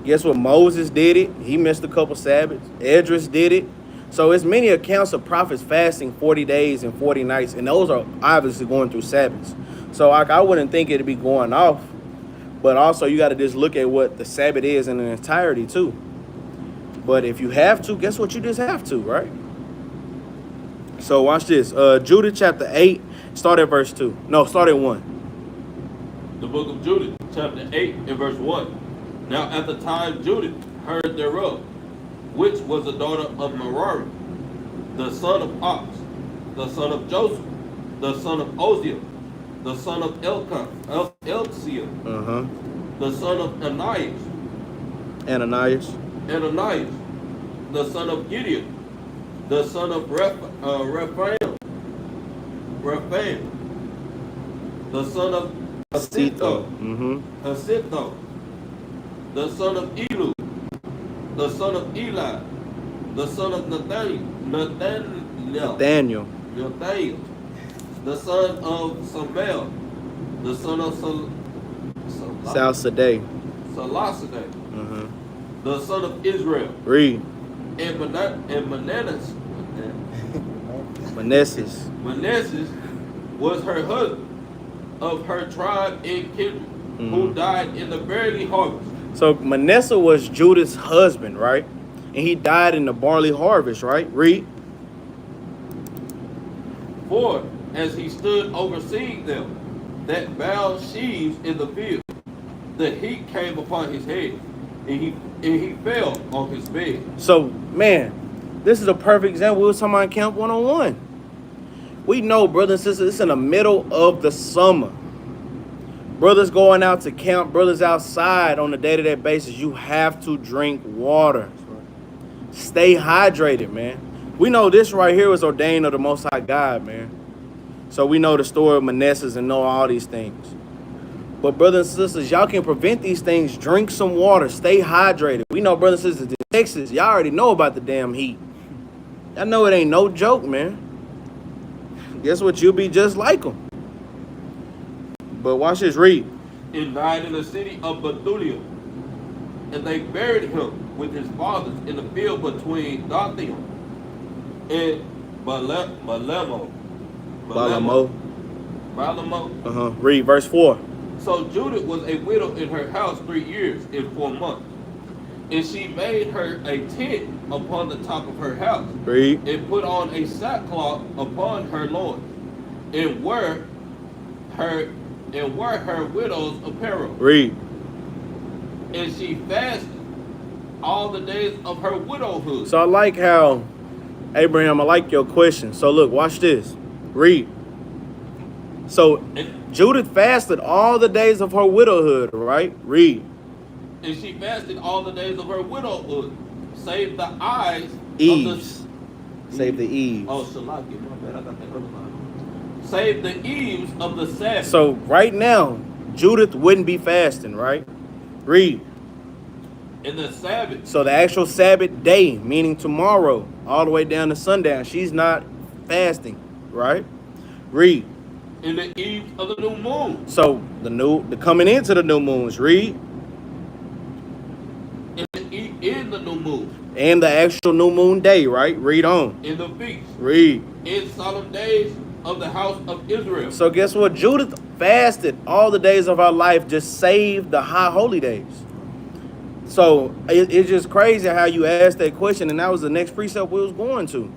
A: guess what? Moses did it. He missed a couple Sabbaths. Ezra did it. So it's many accounts of prophets fasting 40 days and 40 nights. And those are obviously going through Sabbaths. So I wouldn't think it'd be going off. But also you got to just look at what the Sabbath is in its entirety too. But if you have to, guess what? You just have to, right? So watch this. Judith chapter 8, start at verse 2. No, start at 1.
C: The book of Judith, chapter 8 and verse 1. Now at the time Judith heard thereof, which was the daughter of Merari, the son of Ox, the son of Joseph, the son of Oziel, the son of Elkiah, the son of Ananias, the son of Gideon, the son of Raphael, the son of Hasitho, the son of Elu, the son of Eli, the son of Nathaniel, the son of Samuel, the son of Salasadeh, the son of Israel.
A: Read.
C: And Manasseh was her husband of her tribe and kindred, who died in the barley harvest.
A: So Manasseh was Judah's husband, right? And he died in the barley harvest, right? Read.
C: For as he stood overseeing them that bound sheaves in the field, the heat came upon his head, and he fell on his bed. So, man, this is a perfect example. We were talking about Camp 101. We know, brothers and sisters, it's in the middle of the summer. Brothers going out to camp, brothers outside on a day-to-day basis, you have to drink water. Stay hydrated, man. We know this right here was ordained of the Most High God, man. So we know the story of Manasseh and know all these things. But brothers and sisters, y'all can prevent these things. Drink some water. Stay hydrated. We know, brothers and sisters, in Texas, y'all already know about the damn heat. Y'all know it ain't no joke, man. Guess what? You'll be just like them. But watch this, read. And died in the city of Bethulia. And they buried him with his fathers in the field between Dothan and Balamo.
A: Read verse 4.
C: So Judith was a widow in her house 3 years and 4 months. And she made her a tent upon the top of her house.
A: Read.
C: And put on a sackcloth upon her loins. And wear her widow's apparel.
A: Read.
C: And she fasted all the days of her widowhood.
A: So I like how, Abraham, I like your question. So look, watch this. Read. So Judith fasted all the days of her widowhood, right? Read.
C: And she fasted all the days of her widowhood, save the eyes
A: Eves.
C: of the...
A: Save the eves.
C: Oh, Shalaki, my bad. I got that other line. Save the eves of the Sabbath.
A: So right now, Judith wouldn't be fasting, right? Read.
C: In the Sabbath.
A: So the actual Sabbath day, meaning tomorrow, all the way down to sundown, she's not fasting, right? Read.
C: In the eve of the new moon.
A: So the coming into the new moons, read.
C: In the new moon.
A: And the actual new moon day, right? Read on.
C: In the feast.
A: Read.
C: In solemn days of the house of Israel.
A: So guess what? Judith fasted all the days of our life, just save the high holy days. So it's just crazy how you asked that question, and that was the next precept we was going to.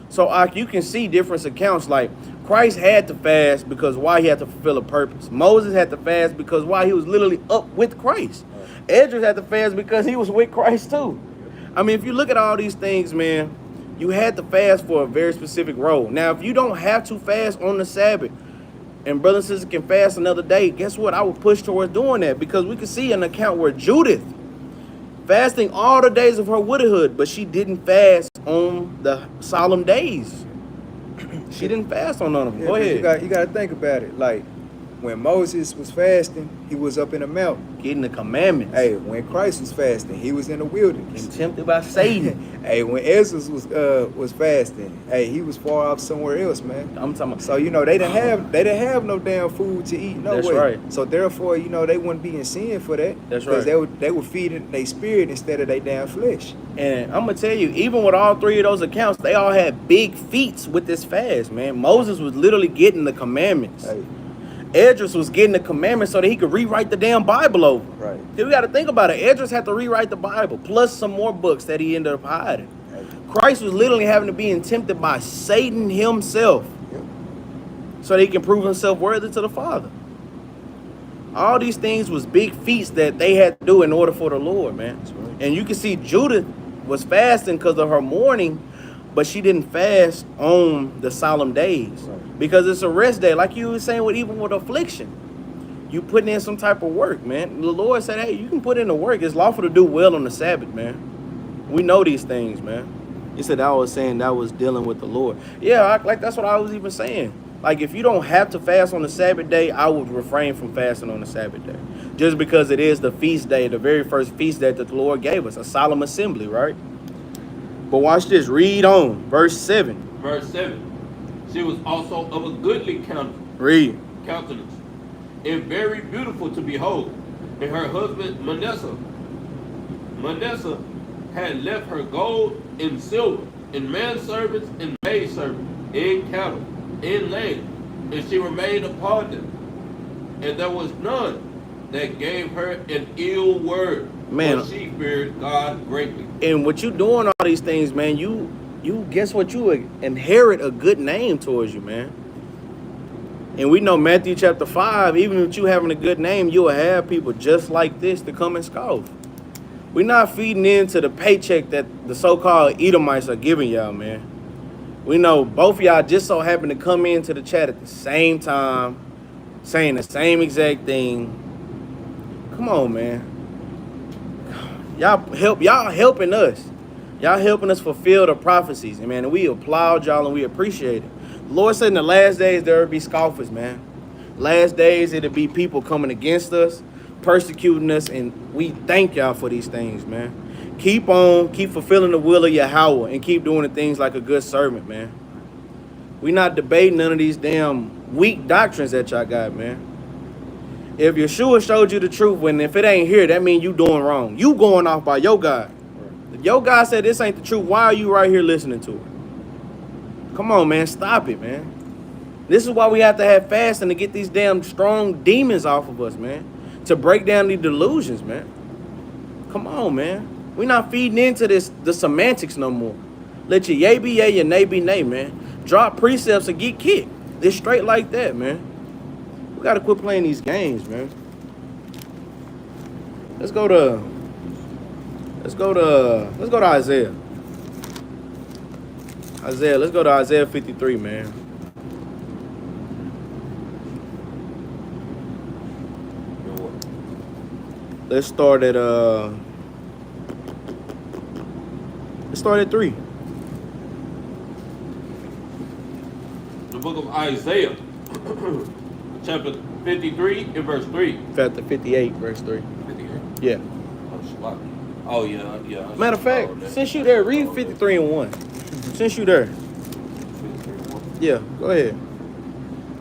A: So you can see different accounts. Like Christ had to fast because why? He had to fulfill a purpose. Moses had to fast because why? He was literally up with Christ. Ezra had to fast because he was with Christ too. I mean, if you look at all these things, man, you had to fast for a very specific role. Now, if you don't have to fast on the Sabbath, and brothers and sisters can fast another day, guess what? I would push towards doing that, because we can see an account where Judith fasting all the days of her widowhood, but she didn't fast on the solemn days. She didn't fast on none of them.
B: Yeah,
A: Go ahead.
B: You got to think about it. Like, when Moses was fasting, he was up in the mountain.
A: Getting the commandments.
B: Hey, when Christ was fasting, he was in the wilderness.
A: Being tempted by Satan.
B: Hey, when Ezra was fasting, hey, he was far off somewhere else, man.
A: I'm talking about.
B: So, you know, they didn't have no damn food to eat. No
A: That's
B: way.
A: right.
B: So therefore, you know, they wouldn't be in sin for that.
A: That's right.
B: Because they were feeding their spirit instead of their damn flesh.
A: And I'm gonna tell you, even with all three of those accounts, they all had big feats with this fast, man. Moses was literally getting the commandments.
B: Hey.
A: Esdras was getting the commandments so that he could rewrite the damn Bible over.
B: Right.
A: We got to think about it. Esdras had to rewrite the Bible, plus some more books that he ended up hiding.
B: Hey.
A: Christ was literally having to be tempted by Satan himself,
B: Yep.
A: so that he can prove himself worthy to the Father. All these things was big feats that they had to do in order for the Lord, man.
B: That's right.
A: And you can see Judith was fasting because of her mourning, but she didn't fast on the solemn days.
B: Right.
A: Because it's a rest day, like you were saying, even with affliction. You putting in some type of work, man. The Lord said, hey, you can put in the work. It's lawful to do well on the Sabbath, man. We know these things, man. He said I was saying that was dealing with the Lord. Yeah, like that's what I was even saying. Like, if you don't have to fast on the Sabbath day, I would refrain from fasting on the Sabbath day. Just because it is the feast day, the very first feast day that the Lord gave us, a solemn assembly, right? But watch this. Read on. Verse 7.
C: Verse 7. She was also of a goodly
A: Read.
C: countenance, and very beautiful to behold. And her husband Manasseh had left her gold and silver, and manservants and maidservants, and cattle, and land, and she remained upon them. And there was none that gave her an ill word,
A: Man.
C: for she feared God greatly.
A: And what you doing all these things, man, you guess what? You inherit a good name towards you, man. And we know Matthew chapter 5, even if you having a good name, you will have people just like this to come and scoff. We're not feeding into the paycheck that the so-called Edomites are giving y'all, man. We know both of y'all just so happen to come into the chat at the same time, saying the same exact thing. Come on, man. Y'all helping us. Y'all helping us fulfill the prophecies, and man, and we applaud y'all and we appreciate it. The Lord said in the last days there will be scoffers, man. Last days it'll be people coming against us, persecuting us, and we thank y'all for these things, man. Keep fulfilling the will of Yahweh, and keep doing the things like a good servant, man. We not debating none of these damn weak doctrines that y'all got, man. If Yeshua showed you the truth, if it ain't here, that means you doing wrong. You going off by your God. If your God said this ain't the truth, why are you right here listening to it? Come on, man. Stop it, man. This is why we have to have fasting to get these damn strong demons off of us, man. To break down these delusions, man. Come on, man. We're not feeding into the semantics no more. Let your yay be yay, your nay be nay, man. Drop precepts and get kicked. It's straight like that, man. We gotta quit playing these games, man. Let's go to Isaiah. Let's go to Isaiah 53, man. Let's start at 3.
C: The book of Isaiah, chapter 53 and verse 3.
A: Chapter 58, verse 3.
C: 58.
A: Yeah.
C: Oh, Shabbat. Oh, yeah, yeah.
A: Matter of fact, since you there, read 53 and 1. Since you there. Yeah, go ahead.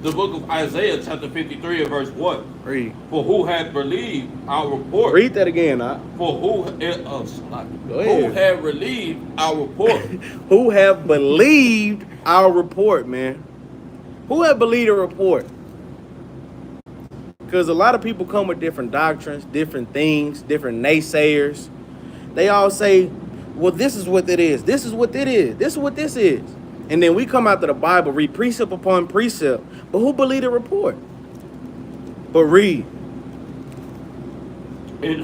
C: The book of Isaiah, chapter 53 and verse 1.
A: Read.
C: For who had believed our report?
A: Read that again,
C: For who had relieved our report?
A: Who have believed our report, man? Who have believed a report? Because a lot of people come with different doctrines, different things, different naysayers. They all say, well, this is what it is. This is what it is. This is what this is. And then we come out to the Bible, read precept upon precept. But who believed the report? But read.
C: And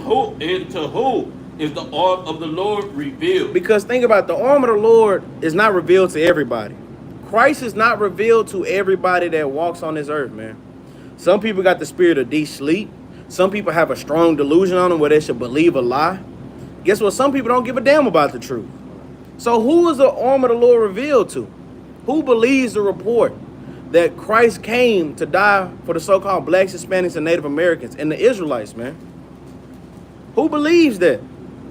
C: to who is the arm of the Lord revealed?
A: Because think about it, the arm of the Lord is not revealed to everybody. Christ is not revealed to everybody that walks on this earth, man. Some people got the spirit of deep sleep. Some people have a strong delusion on them where they should believe a lie. Guess what? Some people don't give a damn about the truth. So who is the arm of the Lord revealed to? Who believes the report that Christ came to die for the so-called blacks, Hispanics, and Native Americans and the Israelites, man? Who believes that?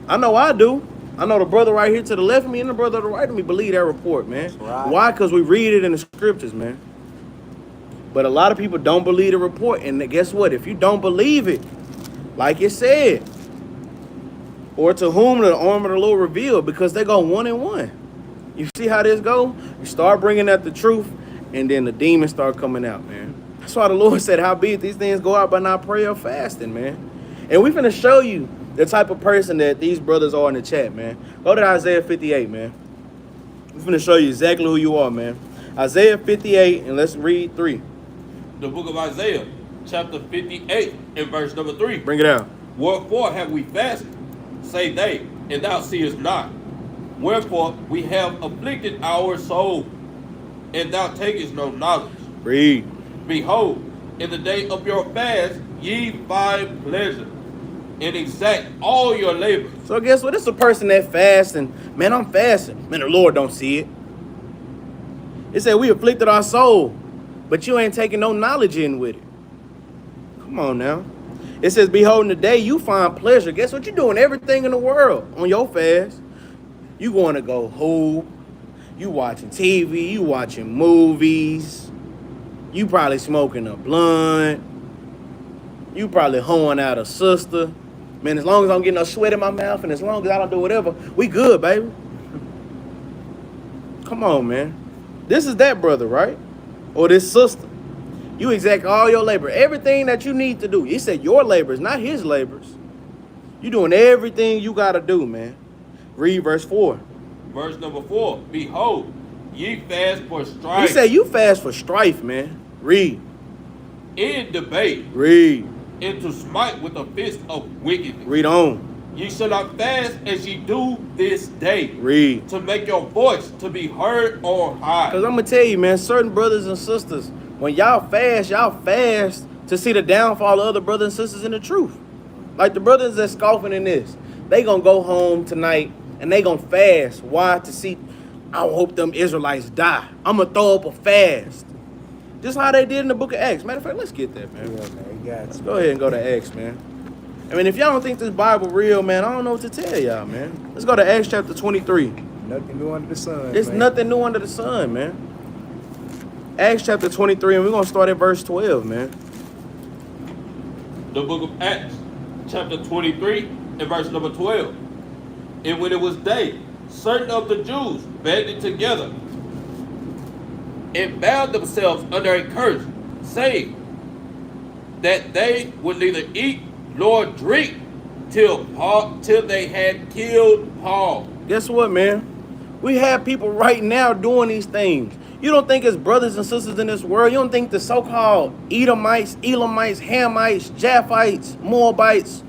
A: I know I do. I know the brother right here to the left of me and the brother to the right of me believe that report, man.
B: Right.
A: Why? Because we read it in the scriptures, man. But a lot of people don't believe the report. And guess what? If you don't believe it, like it said, or to whom the arm of the Lord revealed, because they go one and one. You see how this go? You start bringing out the truth, and then the demons start coming out, man. That's why the Lord said, howbeit these things go out by not prayer or fasting, man. And we finna show you the type of person that these brothers are in the chat, man. Go to Isaiah 58, man. We're finna show you exactly who you are, man. Isaiah 58, and let's read 3.
C: The book of Isaiah, chapter 58, and verse number 3.
A: Bring it out.
C: Wherefore have we fasted, say they, and thou seest not. Wherefore we have afflicted our soul, and thou takest no knowledge.
A: Read.
C: Behold, in the day of your fast ye find pleasure, and exact all your labor.
A: So guess what? It's a person that fasts, and man, I'm fasting. Man, the Lord don't see it. It said we afflicted our soul, but you ain't taking no knowledge in with it. Come on now. It says, behold, in the day you find pleasure. Guess what? You're doing everything in the world on your fast. You going to go hoop. You watching TV. You watching movies. You probably smoking a blunt. You probably hoeing out a sister. Man, as long as I don't get no sweat in my mouth and as long as I don't do whatever, we good, baby. Come on, man. This is that brother, right? Or this sister. You exact all your labor. Everything that you need to do. He said your labors, not his labors. You doing everything you got to do, man. Read verse 4.
C: Verse number 4. Behold, ye fast for strife.
A: He said you fast for strife, man. Read.
C: In debate.
A: Read.
C: And to smite with a fist of wickedness.
A: Read on.
C: Ye shall not fast as ye do this day.
A: Read.
C: To make your voice to be heard on high.
A: Because I'm going to tell you, man, certain brothers and sisters, when y'all fast to see the downfall of other brothers and sisters in the truth. Like the brothers that's scoffing in this, they going to go home tonight and they going to fast. Why? To see, I hope them Israelites die. I'm going to throw up a fast. Just how they did in the book of Acts. Matter of fact, let's get that, man.
B: Yeah, man, you got
A: Let's
B: it.
A: go ahead and go to Acts, man. I mean, if y'all don't think this Bible real, man, I don't know what to tell y'all, man. Let's go to Acts chapter 23.
B: Nothing new under the sun.
A: There's
B: man.
A: nothing new under the sun, man. Acts chapter 23, and we're going to start at verse 12, man.
C: The book of Acts, chapter 23, and verse number 12. And when it was day, certain of the Jews banded together and bound themselves under a curse, saying that they would neither eat nor drink till they had killed Paul.
A: Guess what, man? We have people right now doing these things. You don't think it's brothers and sisters in this world? You don't think the so-called Edomites, Elamites, Hamites, Japhites, Moabites,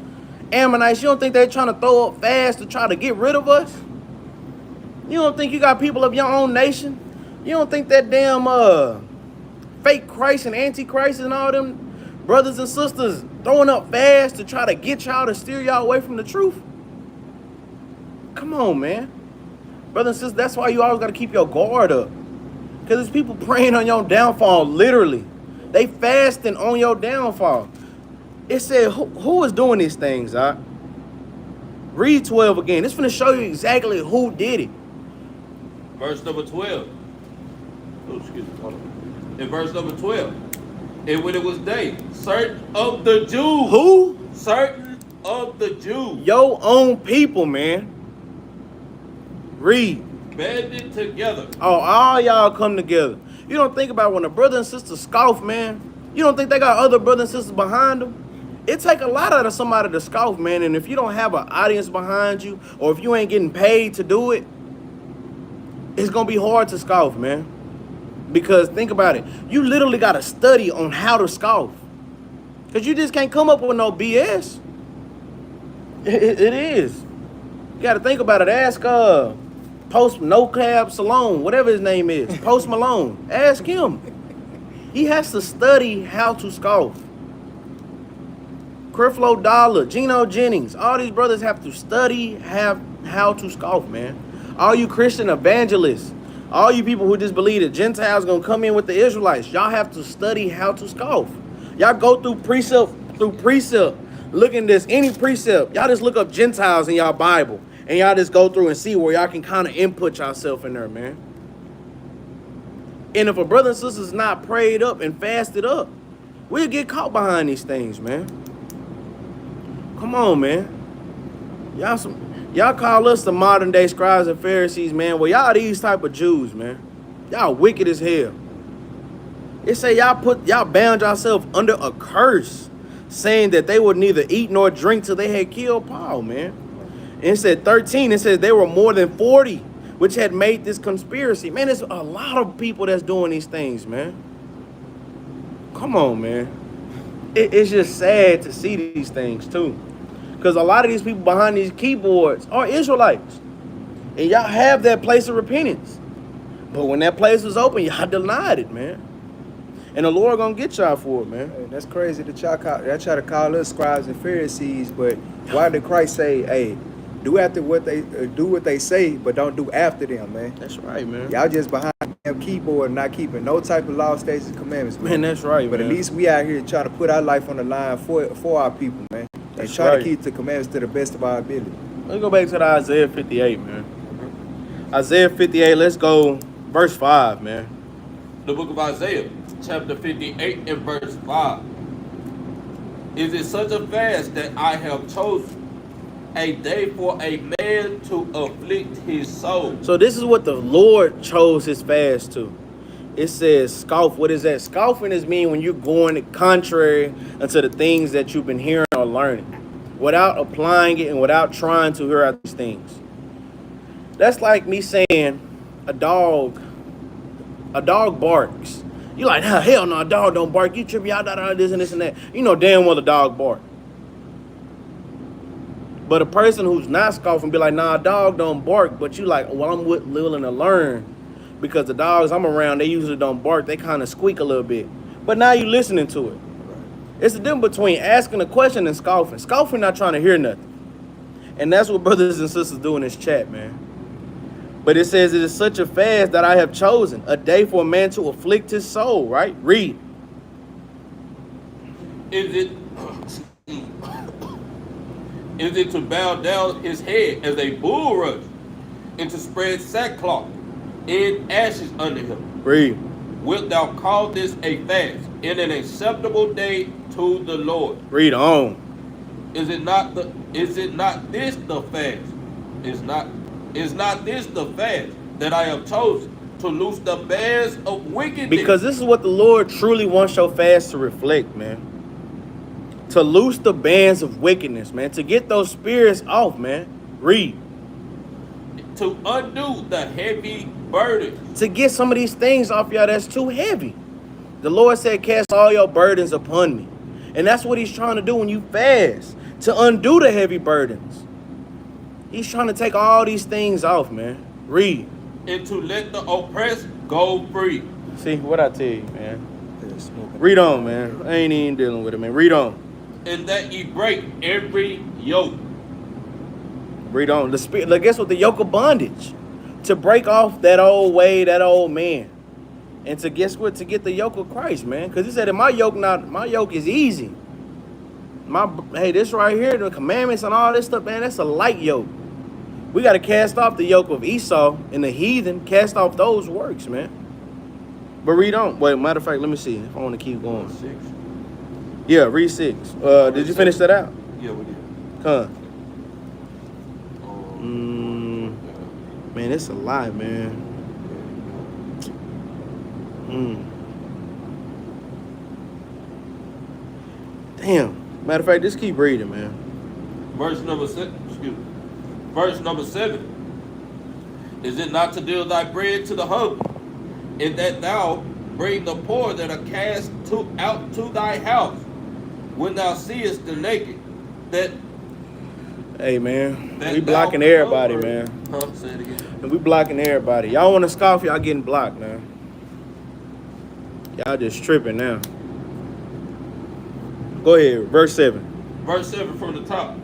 A: Ammonites, you don't think they're trying to throw up fast to try to get rid of us? You don't think you got people of your own nation? You don't think that damn fake Christ and Antichrist and all them brothers and sisters throwing up fast to try to get y'all to steer y'all away from the truth? Come on, man. Brothers and sisters, that's why you always got to keep your guard up. Because there's people praying on your downfall, literally. They fasting on your downfall. It said, who is doing these things, Read Read 12 again. It's finna show you exactly who did it.
C: Verse number 12. Oh, excuse me. Hold on. In verse number 12. And when it was day, certain of the Jews.
A: Who?
C: Certain of the Jews.
A: Your own people, man. Read.
C: Banded together.
A: Oh, all y'all come together. You don't think about when a brother and sister scoff, man. You don't think they got other brothers and sisters behind them? It take a lot out of somebody to scoff, man. And if you don't have an audience behind you, or if you ain't getting paid to do it, it's gonna be hard to scoff, man. Because think about it, you literally gotta study on how to scoff. Cause you just can't come up with no BS. It is. You gotta think about it. Ask Post No Cab Salone, whatever his name is, Post Malone. Ask him. He has to study how to scoff. Creflo Dollar, Geno Jennings, all these brothers have to study how to scoff, man. All you Christian evangelists, all you people who just believe that Gentiles gonna come in with the Israelites, y'all have to study how to scoff. Y'all go through precept, look in this, any precept, y'all just look up Gentiles in y'all Bible, and y'all just go through and see where y'all can kind of input yourself in there, man. And if a brother and sister is not prayed up and fasted up, we'll get caught behind these things, man. Come on, man. Y'all call us the modern day scribes and Pharisees, man. Well, y'all these type of Jews, man. Y'all wicked as hell. It say y'all bound yourself under a curse, saying that they would neither eat nor drink till they had killed Paul, man. And it said 13, it says there were more than 40 which had made this conspiracy. Man, there's a lot of people that's doing these things, man. Come on, man. It's just sad to see these things, too. Because a lot of these people behind these keyboards are Israelites. And y'all have that place of repentance. But when that place was open, y'all denied it, man. And the Lord gonna get y'all for it, man.
B: Hey, that's crazy that y'all try to call us scribes and Pharisees, but why did Christ say, hey, do what they say, but don't do after them, man?
A: That's right, man.
B: Y'all just behind them keyboard, not keeping no type of law, statutes, and commandments,
A: Man, that's right,
B: But
A: man.
B: at least we out here trying to put our life on the line for our people, man. And
A: That's
B: trying
A: right.
B: to keep the commandments to the best of our ability.
A: Let's go back to the Isaiah 58, man. Isaiah 58, let's go verse 5, man.
C: The book of Isaiah, chapter 58 and verse 5. Is it such a fast that I have chosen, a day for a man to afflict his soul?
A: So this is what the Lord chose his fast to. It says scoff. What is that? Scoffing is mean when you're going contrary unto the things that you've been hearing or learning, without applying it and without trying to hear out these things. That's like me saying a dog barks. You like, hell no, a dog don't bark. You trip me out, this and this and that. You know damn well the dog bark. But a person who's not scoffing be like, nah, a dog don't bark. But you like, well, I'm willing to learn. Because the dogs I'm around, they usually don't bark. They kind of squeak a little bit. But now you listening to it. It's the difference between asking a question and scoffing. Scoffing not trying to hear nothing. And that's what brothers and sisters do in this chat, man. But it says it is such a fast that I have chosen, a day for a man to afflict his soul, right? Read.
C: Is it to bow down his head as a bulrush, and to spread sackcloth in ashes under him?
A: Read.
C: Wilt thou call this a fast, and an acceptable day to the Lord?
A: Read on.
C: Is not this the fast? Is not this the fast that I have chosen, to loose the bands of wickedness?
A: Because this is what the Lord truly wants your fast to reflect, man. To loose the bands of wickedness, man. To get those spirits off, man. Read.
C: To undo the heavy burden.
A: To get some of these things off y'all that's too heavy. The Lord said, cast all your burdens upon me. And that's what he's trying to do when you fast. To undo the heavy burdens. He's trying to take all these things off, man. Read.
C: And to let the oppressed go free.
A: See, what I tell you, man. Read on, man. I ain't even dealing with it, man. Read on.
C: And that ye break every yoke.
A: Read on. The spirit, guess what? The yoke of bondage. To break off that old way, that old man. And to guess what? To get the yoke of Christ, man. Because he said that my yoke is easy. Hey, this right here, the commandments and all this stuff, man, that's a light yoke. We got to cast off the yoke of Esau and the heathen, cast off those works, man. But read on. Wait, matter of fact, let me see if I want to keep going.
C: 6.
A: Yeah, read 6. Did you finish that out?
C: Yeah, we did.
A: Huh. Man, it's a lie, man. Damn. Matter of fact, just keep reading, man.
C: Verse number 6. Excuse me. Verse number 7. Is it not to deal thy bread to the hungry, and that thou bring the poor that are cast out to thy house, when thou seest the naked, that...
A: Hey, man, we blocking everybody, man.
C: Huh? Say it again.
A: And we blocking everybody. Y'all want to scoff, y'all getting blocked, man. Y'all just tripping now. Go ahead, verse 7.
C: Verse 7 from the top.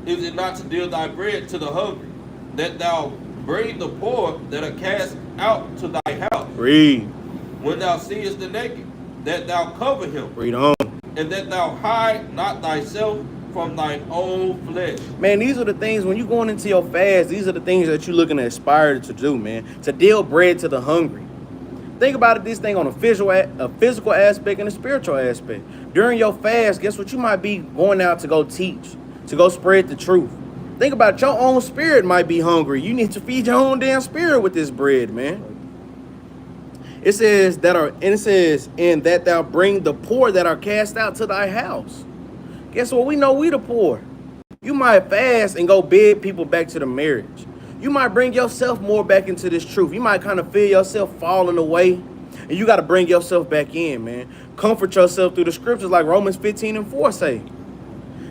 C: Is it not to deal thy bread to the hungry, that thou bring the poor that are cast out to thy house?
A: Read.
C: When thou seest the naked, that thou cover him,
A: Read on.
C: and that thou hide not thyself from thine own flesh.
A: Man, these are the things, when you're going into your fast, these are the things that you're looking to aspire to do, man. To deal bread to the hungry. Think about it, this thing on a physical aspect and a spiritual aspect. During your fast, guess what? You might be going out to go teach, to go spread the truth. Think about it, your own spirit might be hungry. You need to feed your own damn spirit with this bread, man. It says and that thou bring the poor that are cast out to thy house. Guess what? We know we the poor. You might fast and go bid people back to the marriage. You might bring yourself more back into this truth. You might kind of feel yourself falling away, and you got to bring yourself back in, man. Comfort yourself through the scriptures like Romans 15:4 say.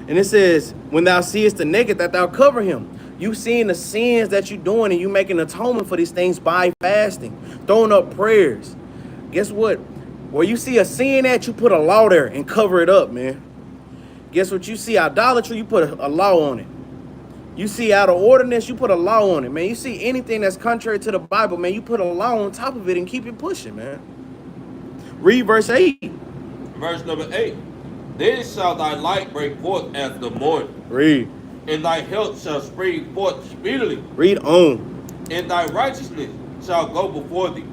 A: And it says, when thou seest the naked, that thou cover him. You seeing the sins that you're doing, and you making atonement for these things by fasting, throwing up prayers. Guess what? Where you see a sin at, you put a law there and cover it up, man. Guess what? You see idolatry, you put a law on it. You see out of ordinance, you put a law on it, man. You see anything that's contrary to the Bible, man, you put a law on top of it and keep it pushing, man. Read verse 8.
C: Verse number 8. Then shall thy light break forth as the morning.
A: Read.
C: And thy health shall spring forth speedily.
A: Read on.
C: And thy righteousness shall go before thee.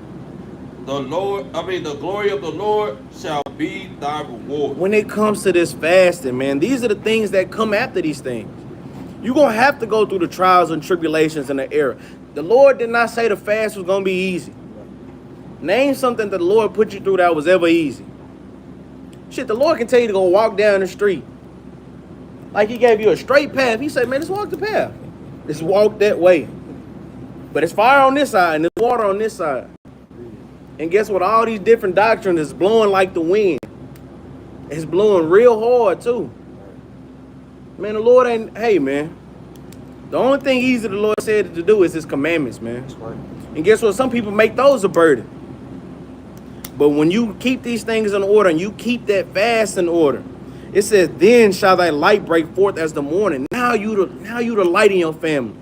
C: The glory of the Lord shall be thy reward.
A: When it comes to this fasting, man, these are the things that come after these things. You're going to have to go through the trials and tribulations in the era. The Lord did not say the fast was going to be easy. Name something that the Lord put you through that was ever easy. Shit, the Lord can tell you to go walk down the street. Like he gave you a straight path. He said, man, just walk the path. Just walk that way. But it's fire on this side and there's water on this side. And guess what? All these different doctrines is blowing like the wind. It's blowing real hard too. Man, the Lord ain't, hey, man. The only thing easy the Lord said to do is his commandments, man. That's right. And guess what? Some people make those a burden. But when you keep these things in order and you keep that fast in order, it says, then shall thy light break forth as the morning. Now you the light in your family.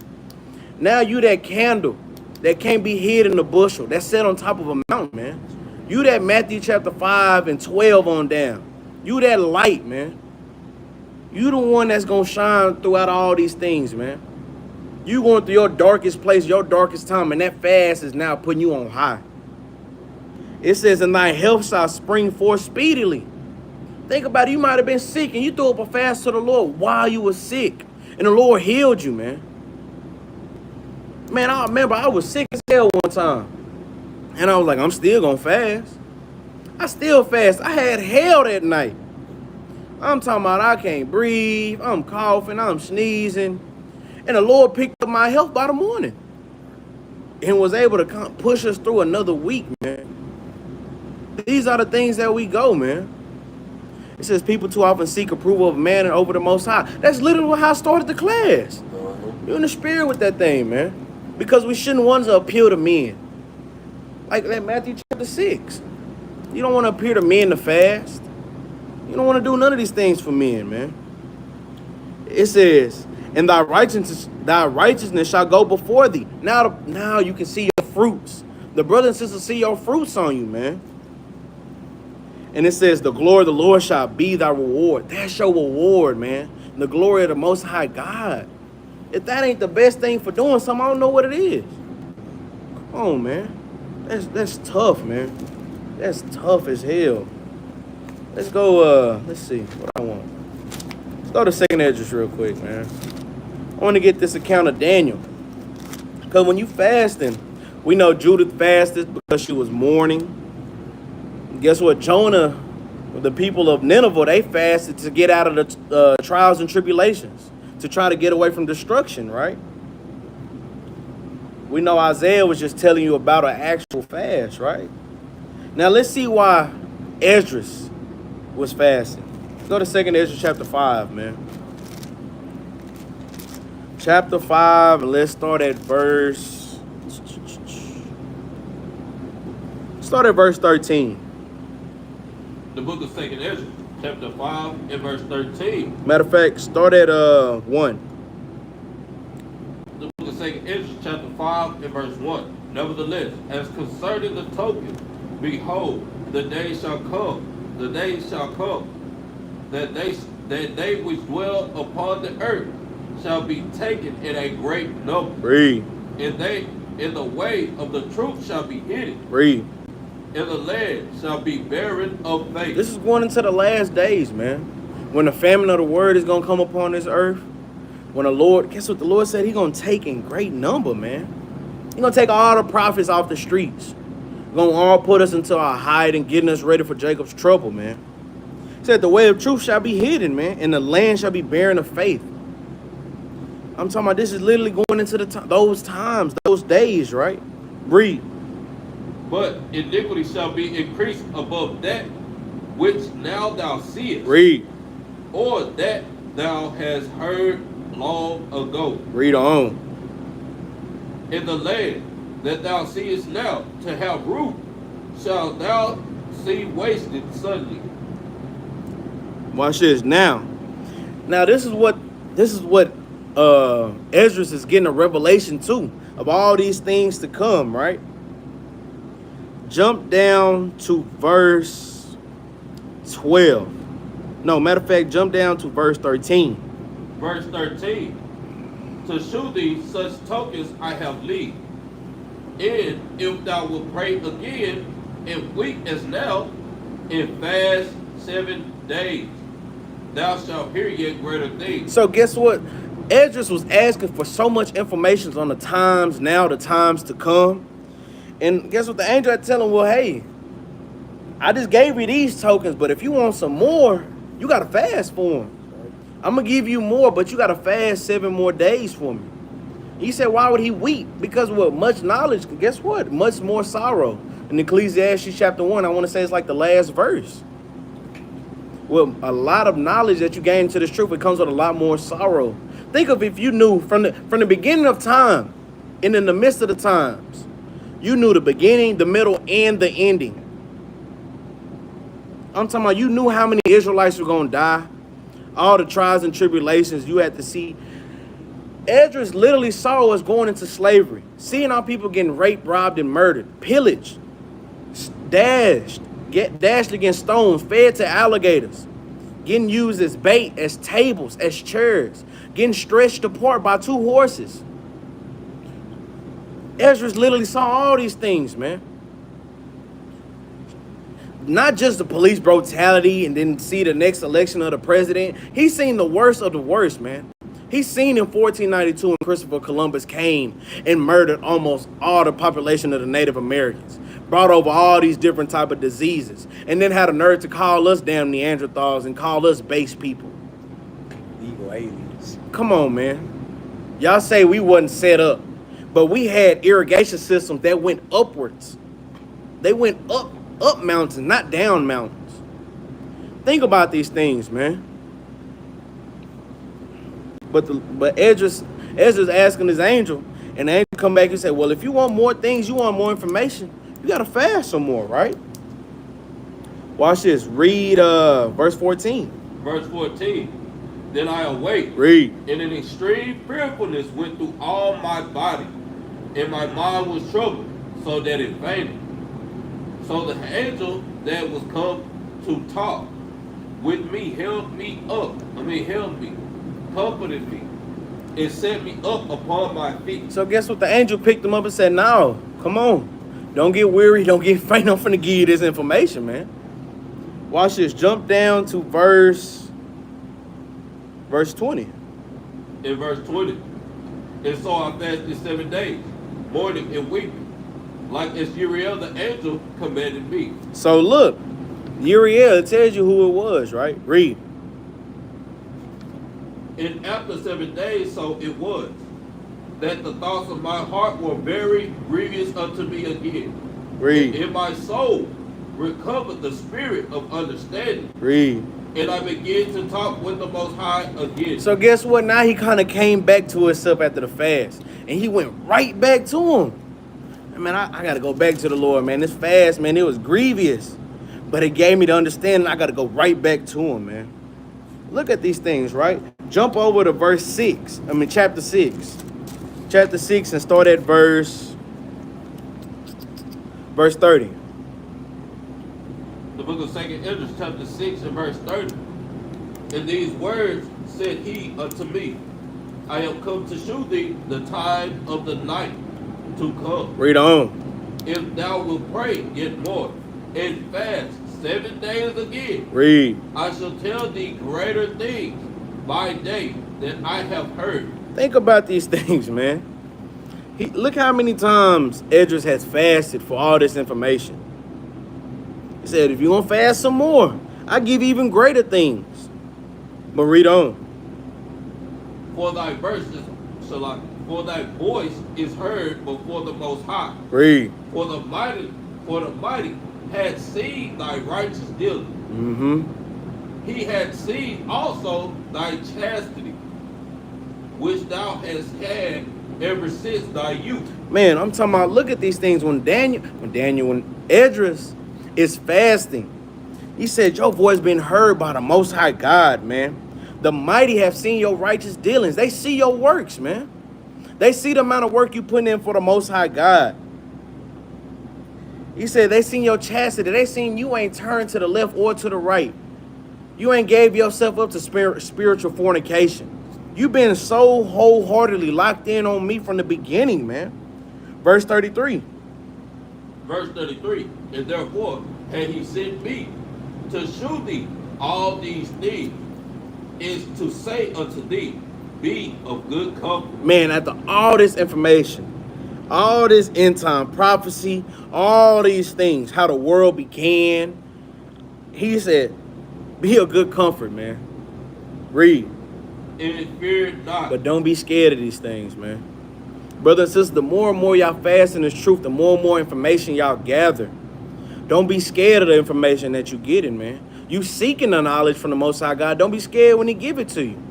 A: Now you that candle that can't be hid in the bushel, that's set on top of a mountain, man. You that Matthew chapter 5 and 12 on down. You that light, man. You the one that's going to shine throughout all these things, man. You going through your darkest place, your darkest time, and that fast is now putting you on high. It says, and thy health shall spring forth speedily. Think about it. You might have been sick, and you threw up a fast to the Lord while you were sick, and the Lord healed you, man. Man, I remember I was sick as hell one time, and I was like, I'm still going to fast. I still fast. I had hell that night. I'm talking about I can't breathe, I'm coughing, I'm sneezing. And the Lord picked up my health by the morning and was able to push us through another week, man. These are the things that we go, man. It says people too often seek approval of man and over the Most High. That's literally how I started the class. You're in the spirit with that thing, man. Because we shouldn't want to appeal to men. Like that Matthew chapter 6. You don't want to appeal to men to fast. You don't want to do none of these things for men, man. It says, and thy righteousness shall go before thee. Now you can see your fruits. The brothers and sisters see your fruits on you, man. And it says, the glory of the Lord shall be thy reward. That's your reward, man. The glory of the Most High God. If that ain't the best thing for doing something, I don't know what it is. Come on, man. That's tough, man. That's tough as hell. Let's go, let's see what I want. Let's go to 2nd Ezra real quick, man. I want to get this account of Daniel. Because when you fasting, we know Judith fasted because she was mourning. Guess what? Jonah, the people of Nineveh, they fasted to get out of the trials and tribulations, to try to get away from destruction, right? We know Isaiah was just telling you about an actual fast, right? Now let's see why Ezra was fasting. Let's go to 2nd Ezra chapter 5, man. Chapter 5, and let's start at verse 13.
C: The book of 2nd Ezra, chapter 5 and verse 13.
A: Matter of fact, start at 1.
C: The book of 2nd Ezra, chapter 5 and verse 1. Nevertheless, as concerning the token, behold, the day shall come, that they which dwell upon the earth shall be taken in a great number.
A: Read.
C: And they in the way of the truth shall be hidden.
A: Read.
C: And the land shall be barren of faith.
A: This is going into the last days, man. When the famine of the word is going to come upon this earth. When the Lord, guess what the Lord said? He's going to take in great number, man. He's going to take all the prophets off the streets. He's going to all put us into our hide and getting us ready for Jacob's trouble, man. He said the way of truth shall be hidden, man. And the land shall be barren of faith. I'm talking about this is literally going into those times, those days, right? Read.
C: But iniquity shall be increased above that which now thou seest.
A: Read.
C: Or that thou hast heard long ago.
A: Read on.
C: In the land that thou seest now to have root, shalt thou see wasted suddenly.
A: Watch this. Now this is what Ezra is getting a revelation too of all these things to come, right? Jump down to verse 12. No, matter of fact, jump down to verse 13.
C: Verse 13. To shew thee such tokens I have leave. And if thou wilt pray again, and weep as now, and fast 7 days, thou shalt hear yet greater things.
A: So guess what? Ezra was asking for so much information on the times now, the times to come. And guess what? The angel had to tell him, well, hey, I just gave you these tokens, but if you want some more, you got to fast for them. I'm going to give you more, but you got to fast 7 more days for me. He said, why would he weep? Because with much knowledge, guess what? Much more sorrow. In Ecclesiastes chapter 1, I want to say it's like the last verse. With a lot of knowledge that you gain to this truth, it comes with a lot more sorrow. Think of if you knew from the beginning of time and in the midst of the times, you knew the beginning, the middle, and the ending. I'm talking about you knew how many Israelites were going to die. All the trials and tribulations you had to see. Ezra literally saw us going into slavery. Seeing our people getting raped, robbed, and murdered. Pillaged. Dashed against stones. Fed to alligators. Getting used as bait, as tables, as chairs. Getting stretched apart by 2 horses. Ezra literally saw all these things, man. Not just the police brutality and then see the next election of the president. He's seen the worst of the worst, man. He's seen in 1492 when Christopher Columbus came and murdered almost all the population of the Native Americans. Brought over all these different type of diseases. And then had a nerve to call us damn Neanderthals and call us base people.
B: Evil aliens.
A: Come on, man. Y'all say we wasn't set up. But we had irrigation systems that went upwards. They went up mountains, not down mountains. Think about these things, man. But Ezra's asking his angel, and the angel come back and say, well, if you want more things, you want more information, you got to fast some more, right? Watch this. Read verse 14.
C: Verse 14. Then I awake.
A: Read.
C: And an extreme fearfulness went through all my body, and my mind was troubled, so that it fainted. So the angel that was come to talk with me, held me, comforted me, and set me up upon my feet.
A: So guess what? The angel picked him up and said, "No, come on. Don't get weary. Don't get faint. I'm finna give you this information, man." Watch this. Jump down to verse 20.
C: In verse 20, and so I fasted 7 days, mourning and weeping, like as Uriel the angel commanded me.
A: So look, Uriel, it tells you who it was, right? Read.
C: And after 7 days, so it was, that the thoughts of my heart were very grievous unto me again.
A: Read.
C: And my soul recovered the spirit of understanding.
A: Read.
C: And I began to talk with the Most High again.
A: So guess what? Now he kind of came back to himself after the fast. And he went right back to him. Man, I got to go back to the Lord, man. This fast, man, it was grievous. But it gave me the understanding I got to go right back to him, man. Look at these things, right? Jump over to verse 6. Chapter 6. Chapter 6 and start at verse 30.
C: The book of 2nd Ezra, chapter 6 and verse 30. And these words said he unto me, I am come to shew thee the time of the night to come.
A: Read on.
C: If thou wilt pray yet more, and fast 7 days again,
A: Read.
C: I shall tell thee greater things by day than I have heard.
A: Think about these things, man. Look how many times Ezra has fasted for all this information. He said, if you want to fast some more, I give you even greater things. But read on.
C: For thy voice is heard before the Most High.
A: Read.
C: For the mighty had seen thy righteous dealing.
A: Mm-hmm.
C: He had seen also thy chastity, which thou hast had ever since thy youth.
A: Man, I'm talking about, look at these things. When Esdras is fasting, he said, your voice been heard by the Most High God, man. The mighty have seen your righteous dealings. They see your works, man. They see the amount of work you putting in for the Most High God. He said they seen your chastity. They seen you ain't turned to the left or to the right. You ain't gave yourself up to spiritual fornication. You've been so wholeheartedly locked in on me from the beginning, man. Verse 33.
C: Verse 33. And therefore had he sent me to shew thee all these things, is to say unto thee, be of good comfort.
A: Man, after all this information, all this end time prophecy, all these things, how the world began, he said, be of good comfort, man. Read.
C: And fear not.
A: But don't be scared of these things, man. Brother and sister, the more and more y'all fast in this truth, the more and more information y'all gather. Don't be scared of the information that you getting, man. You seeking the knowledge from the Most High God. Don't be scared when he give it to you.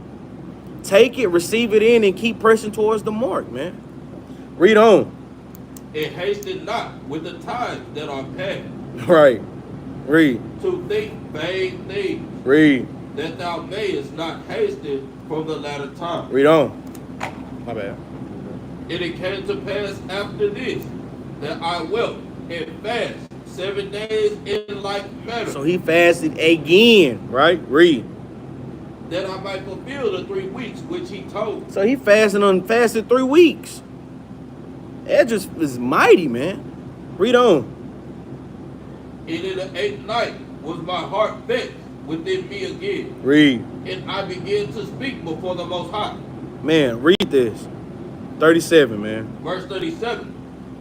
A: Take it, receive it in, and keep pressing towards the mark, man. Read on.
C: And hasten not with the times that are past.
A: Right. Read.
C: To think vain things.
A: Read.
C: That thou mayest not hasten from the latter time.
A: Read on. My bad.
C: And it came to pass after this, that I wept and fast 7 days in like manner.
A: So he fasted again, right? Read.
C: That I might fulfill the 3 weeks which he told.
A: So he fasted 3 weeks. Ezra is mighty, man. Read on.
C: And in the 8th night was my heart vexed within me again.
A: Read.
C: And I began to speak before the Most High.
A: Man, read this. 37, man.
C: Verse 37.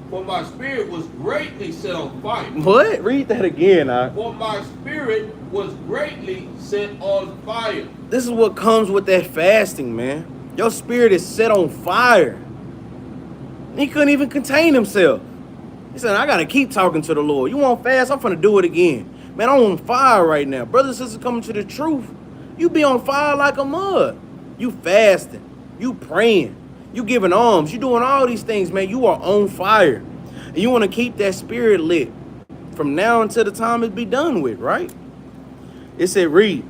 C: For my spirit was greatly set on fire.
A: What? Read that again,
C: For my spirit was greatly set on fire.
A: This is what comes with that fasting, man. Your spirit is set on fire. He couldn't even contain himself. He said, I got to keep talking to the Lord. You want fast? I'm finna do it again. Man, I'm on fire right now. Brothers and sisters coming to the truth. You be on fire like a mud. You fasting. You praying. You giving alms. You doing all these things, man. You are on fire. And you want to keep that spirit lit from now until the time it be done with, right? It said, read.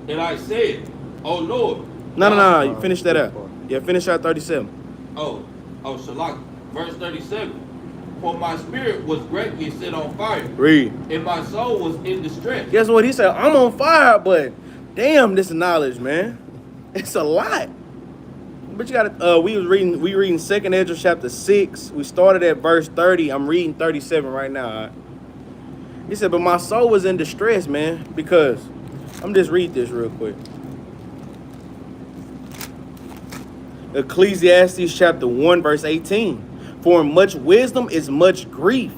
C: And I said, oh Lord.
A: No. You finish that out. Yeah, finish out 37.
C: Oh, Shalak. Verse 37. For my spirit was greatly set on fire,
A: Read.
C: and my soul was in distress.
A: Guess what? He said, I'm on fire, but damn, this knowledge, man. It's a lot. But you gotta we reading 2nd Ezra chapter 6. We started at verse 30. I'm reading 37 right now. All right? He said, but my soul was in distress, man, because I'm just read this real quick. Ecclesiastes chapter 1, verse 18. For much wisdom is much grief,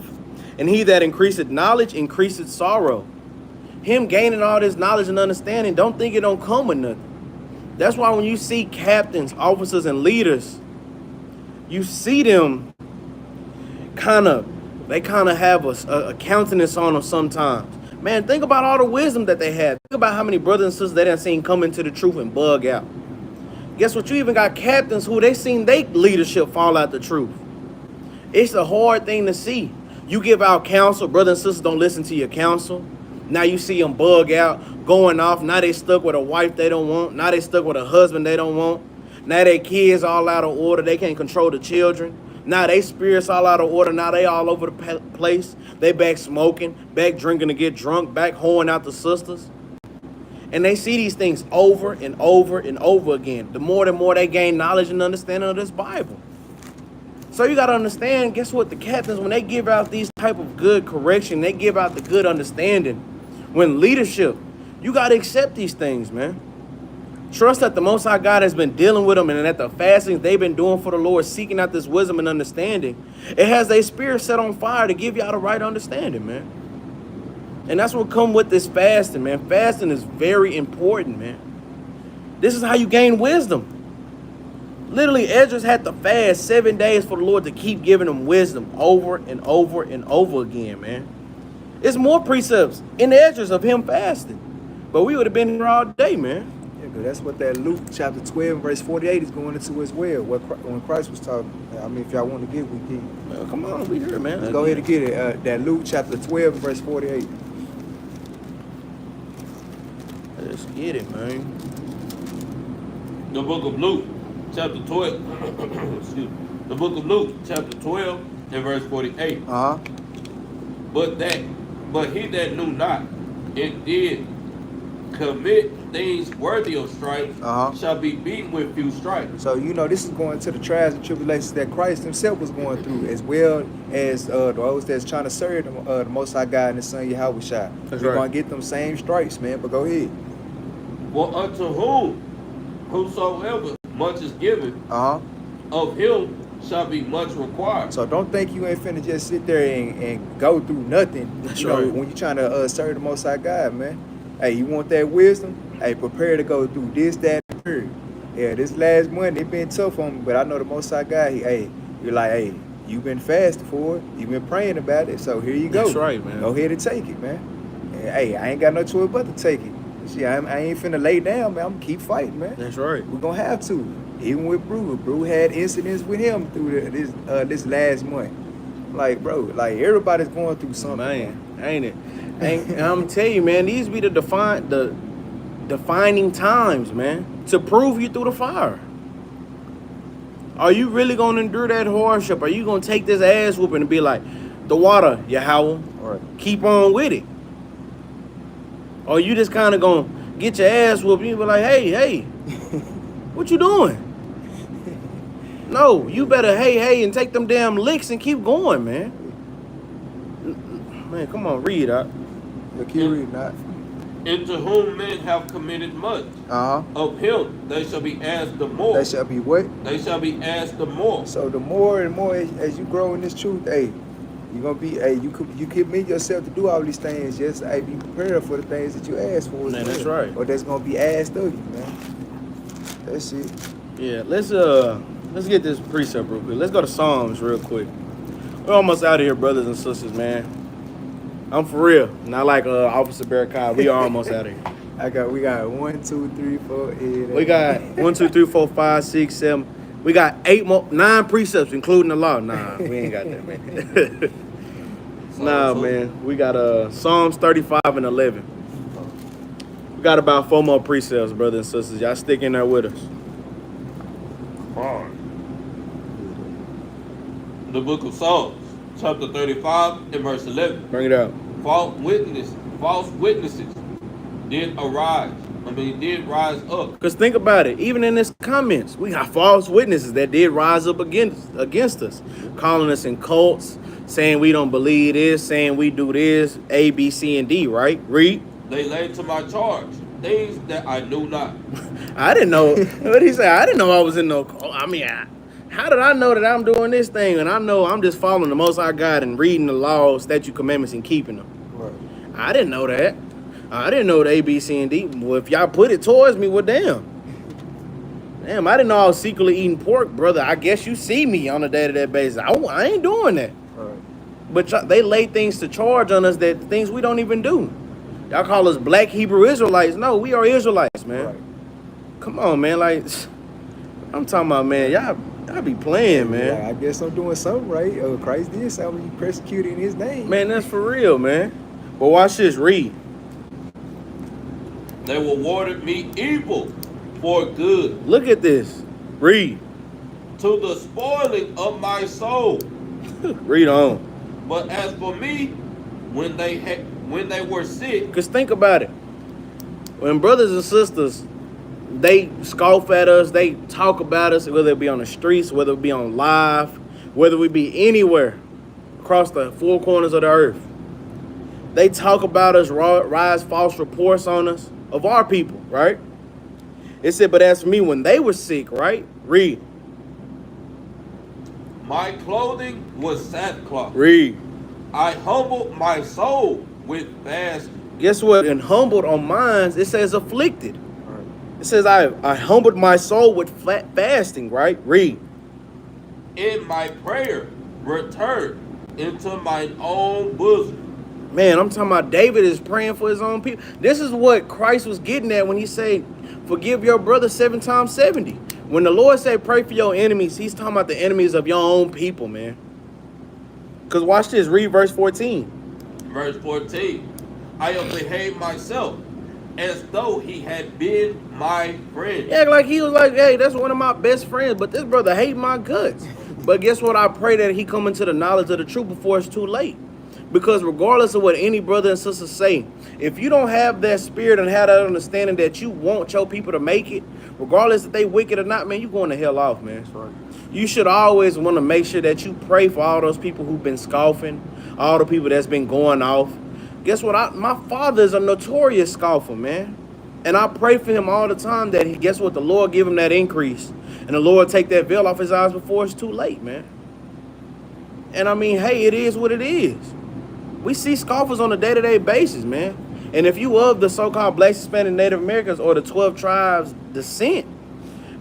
A: and he that increaseth knowledge increaseth sorrow. Him gaining all this knowledge and understanding, don't think it don't come with nothing. That's why when you see captains, officers, and leaders, you see them they kind of have a countenance on them sometimes. Man, think about all the wisdom that they have. Think about how many brothers and sisters they done seen come into the truth and bug out. Guess what? You even got captains who they seen their leadership fall out the truth. It's a hard thing to see. You give out counsel, brothers and sisters don't listen to your counsel. Now you see them bug out, going off. Now they stuck with a wife they don't want. Now they stuck with a husband they don't want. Now their kids all out of order. They can't control the children. Now they spirits all out of order. Now they all over the place. They back smoking, back drinking to get drunk, back hoeing out the sisters. And they see these things over and over and over again. The more and more they gain knowledge and understanding of this Bible. So you got to understand, guess what? The captains, when they give out these type of good correction, they give out the good understanding. When leadership, you got to accept these things, man. Trust that the Most High God has been dealing with them, and that the fastings they've been doing for the Lord, seeking out this wisdom and understanding, it has their spirit set on fire to give y'all the right understanding, man. And that's what come with this fasting, man. Fasting is very important, man. This is how you gain wisdom. Literally, Ezra's had to fast 7 days for the Lord to keep giving him wisdom over and over and over again, man. There's more precepts in Ezra's of him fasting. But we would have been here all day, man.
B: Yeah, because that's what that Luke chapter 12, verse 48 is going into as well. When Christ was talking. I mean, if y'all want to get, we can.
A: Well, come on, we here, man.
B: Let's go ahead and get it. That Luke chapter 12, verse 48.
A: Let's get it, man.
C: The book of Luke, chapter 12. Excuse me. The book of Luke, chapter 12, and verse 48. But he that knew not and did commit things worthy of stripes shall be beaten with few stripes.
B: So, you know, this is going to the trials and tribulations that Christ himself was going through, as well as those that's trying to serve the Most High God and His Son Yahweh Shai. We're going to get them same stripes, man, but go ahead.
C: For unto whosoever much is given, of him shall be much required.
B: So don't think you ain't finna just sit there and go through nothing.
A: That's
B: you know,
A: right.
B: when you're trying to serve the Most High God, man. Hey, you want that wisdom? Hey, prepare to go through this, that, and third. Yeah, this last month, it been tough on me, but I know the Most High God, you're like, hey, you've been fasting for it. You've been praying about it, so here you go.
A: That's right, man.
B: Go ahead and take it, man. And, hey, I ain't got no choice but to take it. See, I ain't finna lay down, man. I'm gonna keep fighting, man.
A: That's right.
B: We're gonna have to. Even with Brew. Brew had incidents with him through this last month. Like, bro, like everybody's going through something.
A: Man, ain't it? And I'm telling you, man, these be the defining times, man, to prove you through the fire. Are you really gonna endure that hardship? Are you gonna take this ass whooping and be like, the water, Yahweh,
B: Right.
A: keep on with it? Or you just kind of gonna get your ass whooped and you be like, hey, what you doing? No, you better hey and take them damn licks and keep going, man. Man, come on, read up.
B: Keep reading that.
C: Into whom men have committed much, of him they shall be asked the more.
B: That shall be what?
C: They shall be asked the more.
B: So the more and more as you grow in this truth, you're gonna be, you commit yourself to do all these things. Just be prepared for the things that you ask for.
A: Man, that's right.
B: Or that's gonna be asked of you, man. That's it.
A: Yeah, let's get this precept real quick. Let's go to Psalms real quick. We're almost out of here, brothers and sisters, man. I'm for real. Not like Officer Barakai. We are almost out of here.
B: We got 1, 2, 3, 4, 8.
A: We got 1, 2, 3, 4, 5, 6, 7. We got 9 precepts, including the law. Nah, we ain't got that, man. Nah, man. We got Psalms 35 and 11. We got about 4 more precepts, brothers and sisters. Y'all stick in there with us.
C: The book of Psalms, chapter 35 and verse 11.
A: Bring it out.
C: False witnesses did rise up.
A: Because think about it. Even in this comments, we got false witnesses that did rise up against us, calling us in cults, saying we don't believe this, saying we do this, A, B, C, and D, right? Read.
C: They laid to my charge things that I knew not.
A: I didn't know. What did he say? I didn't know I was in no cult. I mean, how did I know that I'm doing this thing? And I know I'm just following the Most High God and reading the laws, statute, commandments, and keeping them.
B: Right.
A: I didn't know that. I didn't know the A, B, C, and D. Well, if y'all put it towards me, well, damn. Damn, I didn't know I was secretly eating pork, brother. I guess you see me on a day-to-day basis. I ain't doing that.
B: Right.
A: But they lay things to charge on us, that things we don't even do. Y'all call us black Hebrew Israelites. No, we are Israelites, man.
B: Right.
A: Come on, man. Like, I'm talking about, man, y'all be playing, man.
B: Yeah, I guess I'm doing something right. Christ did something. You persecuted in his name.
A: Man, that's for real, man. But watch this. Read.
C: They rewarded me evil for good,
A: Look at this. Read.
C: to the spoiling of my soul.
A: Read on.
C: But as for me, when they were sick,
A: Because think about it. When brothers and sisters, they scoff at us, they talk about us, whether it be on the streets, whether it be on live, whether we be anywhere across the four corners of the earth. They talk about us, rise false reports on us of our people, right? It said, but as for me, when they were sick, right? Read.
C: my clothing was sackcloth.
A: Read.
C: I humbled my soul with fasting.
A: Guess what? And humbled on minds, it says afflicted.
B: Right.
A: It says, I humbled my soul with fasting, right? Read.
C: In my prayer, returned into mine own bosom.
A: Man, I'm talking about David is praying for his own people. This is what Christ was getting at when he said, forgive your brother 7 times 70. When the Lord said, pray for your enemies, he's talking about the enemies of your own people, man. Because watch this, read verse 14.
C: Verse 14. I have behaved myself as though he had been my friend.
A: Yeah, like he was like, hey, that's one of my best friends, but this brother hate my guts. But guess what? I pray that he come into the knowledge of the truth before it's too late. Because regardless of what any brother and sister say, if you don't have that spirit and have that understanding that you want your people to make it, regardless if they wicked or not, man, you going to hell off, man.
B: That's right.
A: You should always want to make sure that you pray for all those people who've been scoffing, all the people that's been going off. Guess what? My father is a notorious scoffer, man. And I pray for him all the time that guess what? The Lord give him that increase. And the Lord take that veil off his eyes before it's too late, man. And I mean, hey, it is what it is. We see scoffers on a day-to-day basis, man. And if you of the so-called Black, Hispanic, Native Americans or the 12 tribes descent,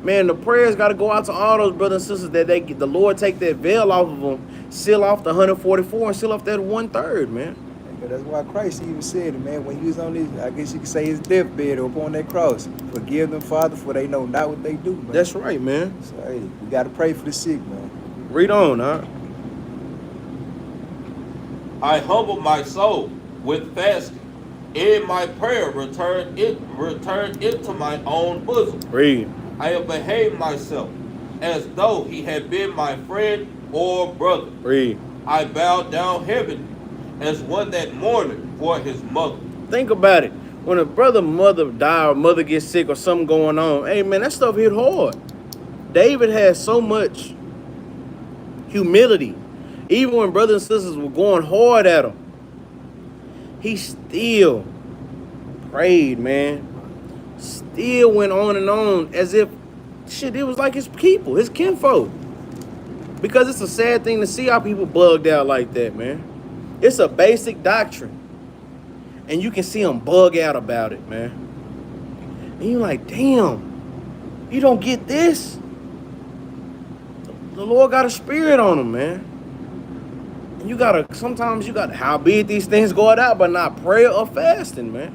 A: man, the prayers got to go out to all those brothers and sisters that the Lord take that veil off of them, seal off the 144 and seal off that 1/3, man.
B: But that's why Christ even said it, man, when he was on his, I guess you could say his deathbed or upon that cross. Forgive them, Father, for they know not what they do, man.
A: That's right, man.
B: So, hey, we got to pray for the sick, man.
A: Read on, huh?
C: I humbled my soul with fasting. In my prayer, returned into my own bosom.
A: Read.
C: I have behaved myself as though he had been my friend or brother.
A: Read.
C: I bowed down heaven as one that mourned for his mother.
A: Think about it. When a brother, mother die or mother gets sick or something going on, hey, man, that stuff hit hard. David has so much humility. Even when brothers and sisters were going hard at him, he still prayed, man. Still went on and on as if, shit, it was like his people, his kinfolk. Because it's a sad thing to see how people bugged out like that, man. It's a basic doctrine. And you can see them bug out about it, man. And you're like, damn, you don't get this? The Lord got a spirit on him, man. And sometimes you gotta, howbeit these things go out, but not prayer or fasting, man.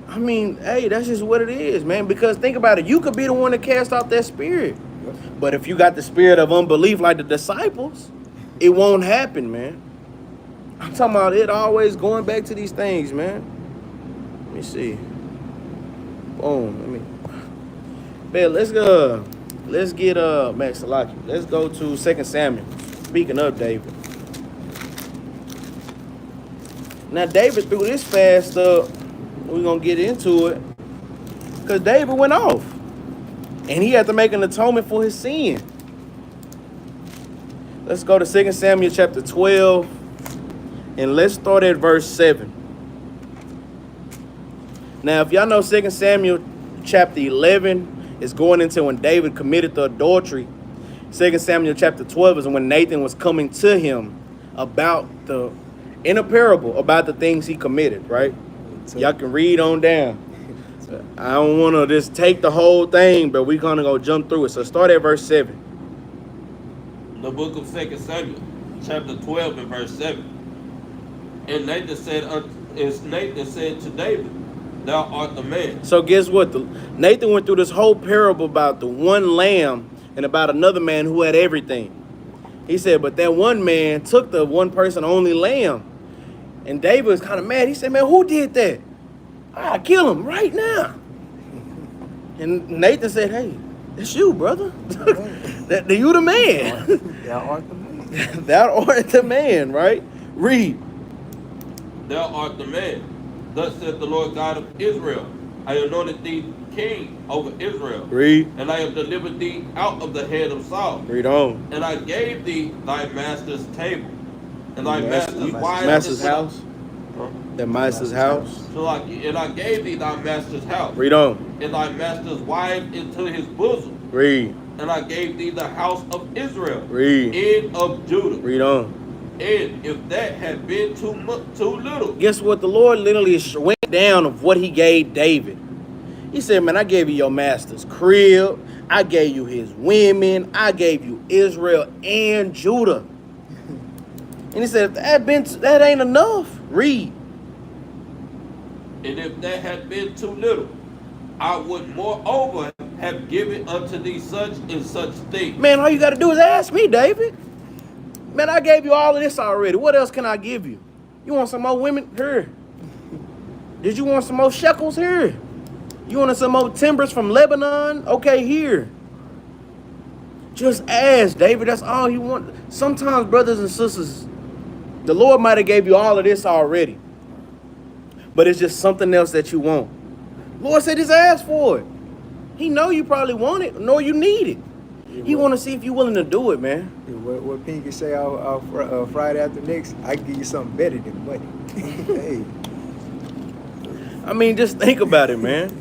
A: I mean, hey, that's just what it is, man. Because think about it, you could be the one to cast out that spirit. But if you got the spirit of unbelief like the disciples, it won't happen, man. I'm talking about it always going back to these things, man. Let me see. Boom. Man, let's go. Let's get Max Salaki. Let's go to 2 Samuel. Speaking of David. Now David threw this fast up. We're gonna get into it. Because David went off. And he had to make an atonement for his sin. Let's go to 2 Samuel chapter 12. And let's start at verse 7. Now, if y'all know 2 Samuel chapter 11 is going into when David committed the adultery. 2 Samuel chapter 12 is when Nathan was coming to him in a parable about the things he committed, right? Y'all can read on down. I don't want to just take the whole thing, but we're going to go jump through it. So start at verse 7.
C: The book of 2 Samuel, chapter 12 and verse 7. And Nathan said to David, thou art the man.
A: So guess what? Nathan went through this whole parable about the one lamb and about another man who had everything. He said, but that one man took the one person only lamb. And David was kind of mad. He said, man, who did that? I'll kill him right now. And Nathan said, hey, it's you, brother. You the man.
B: Thou art the man.
A: Thou art the man, right? Read.
C: Thou art the man. Thus saith the Lord God of Israel, I anointed thee king over Israel.
A: Read.
C: And I have delivered thee out of the hand of Saul.
A: Read on.
C: And I gave thee thy master's table, and thy master's wives.
A: Master's house?
C: Huh?
A: That master's house?
C: And I gave thee thy master's house.
A: Read on.
C: And thy master's wife into his bosom.
A: Read.
C: And I gave thee the house of Israel.
A: Read.
C: And of Judah.
A: Read on.
C: And if that had been too little.
A: Guess what? The Lord literally went down of what he gave David. He said, man, I gave you your master's crib. I gave you his women. I gave you Israel and Judah. And he said, if that ain't enough, read.
C: And if that had been too little, I would moreover have given unto thee such and such things.
A: Man, all you got to do is ask me, David. Man, I gave you all of this already. What else can I give you? You want some more women? Here. Did you want some more shekels? Here. You want some more timbers from Lebanon? Okay, here. Just ask, David. That's all you want. Sometimes, brothers and sisters, the Lord might have gave you all of this already. But it's just something else that you want. Lord said just ask for it. He know you probably want it, nor you need it. He want to see if you're willing to do it, man.
B: What Pinky say Friday after next, I can give you something better than money. Hey.
A: I mean, just think about it, man.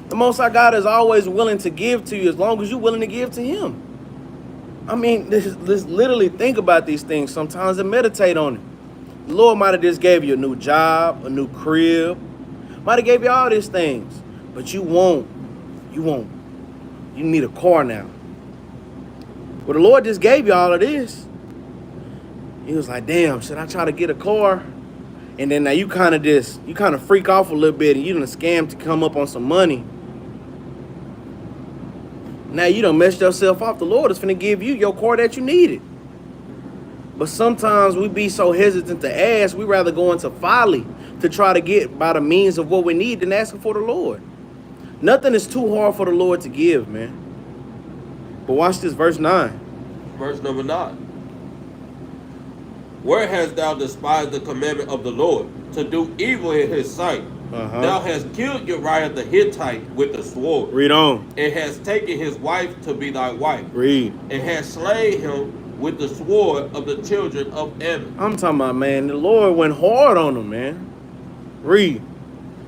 A: The Most High God is always willing to give to you as long as you're willing to give to him. I mean, let's literally think about these things sometimes and meditate on it. The Lord might have just gave you a new job, a new crib, might have gave you all these things, but you won't. You need a car now. Well, the Lord just gave you all of this. He was like, damn, should I try to get a car? And then now you kind of freak off a little bit and you done scam to come up on some money. Now you done messed yourself off. The Lord is finna give you your car that you needed. But sometimes we be so hesitant to ask, we rather go into folly to try to get by the means of what we need than asking for the Lord. Nothing is too hard for the Lord to give, man. But watch this, verse 9.
C: Verse number 9. Where hast thou despised the commandment of the Lord, to do evil in his sight? Thou hast killed Uriah the Hittite with the sword.
A: Read on.
C: And hast taken his wife to be thy wife.
A: Read.
C: And hast slain him with the sword of the children of Ammon.
A: I'm talking about, man, the Lord went hard on him, man. Read.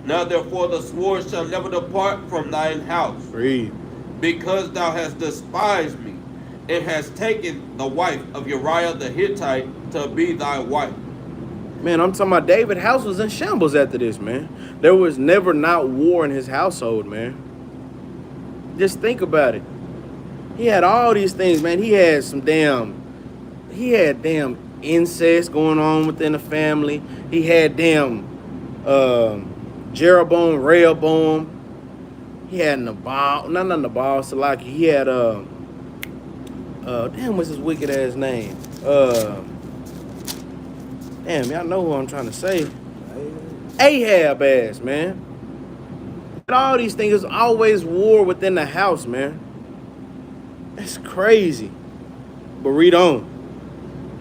C: Now therefore the sword shall never depart from thine house.
A: Read.
C: Because thou hast despised me, and hast taken the wife of Uriah the Hittite to be thy wife.
A: Man, I'm talking about David's house was in shambles after this, man. There was never not war in his household, man. Just think about it. He had all these things, man. He had damn incest going on within the family. He had damn Jeroboam, Rehoboam. He had Nabal, not Nabal, Salaki. He had damn, what's his wicked ass name? Damn, y'all know who I'm trying to say. Ahab ass, man. All these things, there's always war within the house, man. That's crazy. But read on.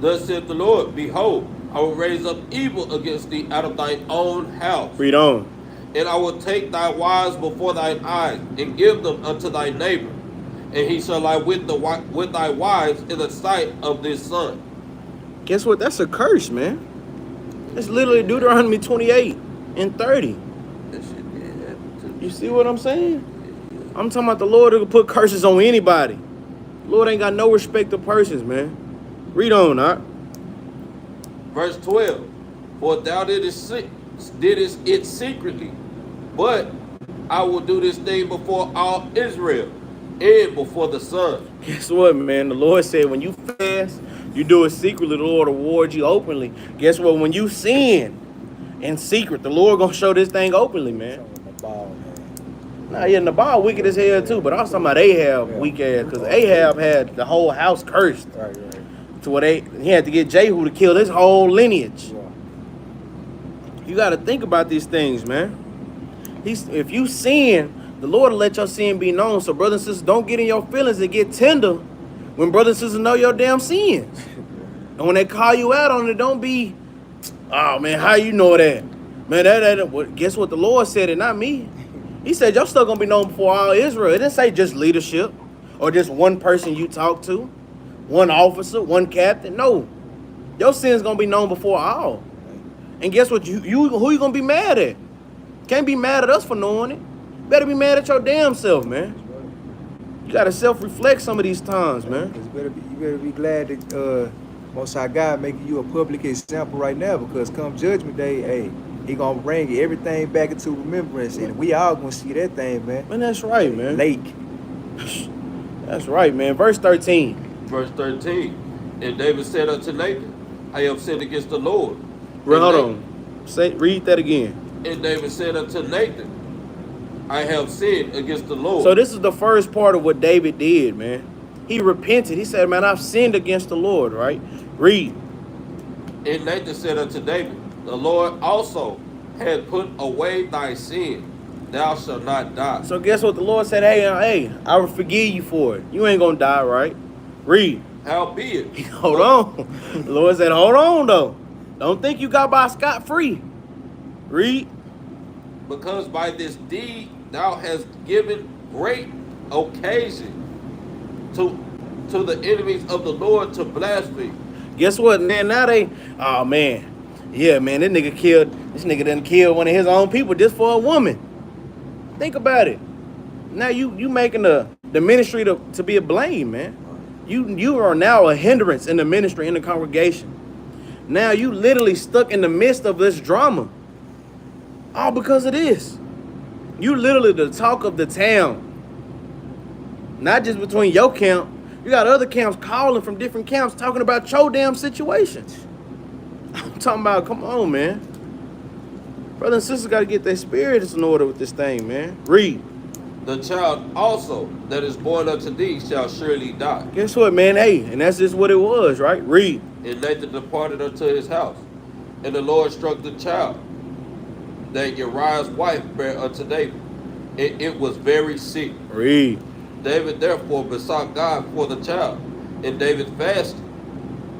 C: Thus saith the Lord, behold, I will raise up evil against thee out of thine own house.
A: Read on.
C: And I will take thy wives before thine eyes, and give them unto thy neighbor. And he shall lie with thy wives in the sight of this son.
A: Guess what? That's a curse, man. That's literally Deuteronomy 28 and 30.
C: That shit did happen to me.
A: You see what I'm saying? I'm talking about the Lord who can put curses on anybody. Lord ain't got no respect of persons, man. Read on, huh?
C: Verse 12. For thou didst it secretly, but I will do this thing before all Israel and before the sun.
A: Guess what, man? The Lord said when you fast, you do it secretly, the Lord rewards you openly. Guess what? When you sin in secret, the Lord gonna show this thing openly, man. Nah, yeah, Nabal wicked as hell too, but I was talking about Ahab weak ass, because Ahab had the whole house cursed.
B: Right.
A: To where he had to get Jehu to kill his whole lineage.
B: Yeah.
A: You got to think about these things, man. If you sin, the Lord will let your sin be known. So brothers and sisters, don't get in your feelings and get tender when brothers and sisters know your damn sins. And when they call you out on it, don't be, oh man, how you know that? Man, guess what the Lord said and not me. He said your stuff gonna be known before all Israel. It didn't say just leadership or just one person you talk to, one officer, one captain. No, your sin's gonna be known before all. And guess what? Who you gonna be mad at? Can't be mad at us for knowing it. Better be mad at your damn self, man. You gotta self-reflect some of these times, man.
B: You better be glad that Most High God making you a public example right now, because come Judgment Day, hey, He gonna bring everything back into remembrance, and we all gonna see that thing, man.
A: Man, that's right, man.
B: Lake.
A: That's right, man. Verse 13.
C: Verse 13. And David said unto Nathan, I have sinned against the Lord.
A: Hold on. Read that again.
C: And David said unto Nathan, I have sinned against the Lord.
A: So this is the first part of what David did, man. He repented. He said, man, I've sinned against the Lord, right? Read.
C: And Nathan said unto David, the Lord also had put away thy sin. Thou shalt not die.
A: So guess what? The Lord said, hey, I will forgive you for it. You ain't going to die, right? Read.
C: Howbeit.
A: Hold on. The Lord said, hold on, though. Don't think you got by scot-free. Read.
C: Because by this deed thou hast given great occasion to the enemies of the Lord to blaspheme.
A: Guess what, man? Now oh man. Yeah, man, this nigga done killed one of his own people just for a woman. Think about it. Now you making the ministry to be a blame, man. You are now a hindrance in the ministry, in the congregation. Now you literally stuck in the midst of this drama. All because of this. You literally the talk of the town. Not just between your camp. You got other camps calling from different camps talking about your damn situations. I'm talking about, come on, man. Brothers and sisters got to get their spirits in order with this thing, man. Read.
C: The child also that is born unto thee shall surely die.
A: Guess what, man? Hey, and that's just what it was, right? Read.
C: And Nathan departed unto his house. And the Lord struck the child that Uriah's wife bare unto David. And it was very sick.
A: Read.
C: David therefore besought God for the child. And David fasted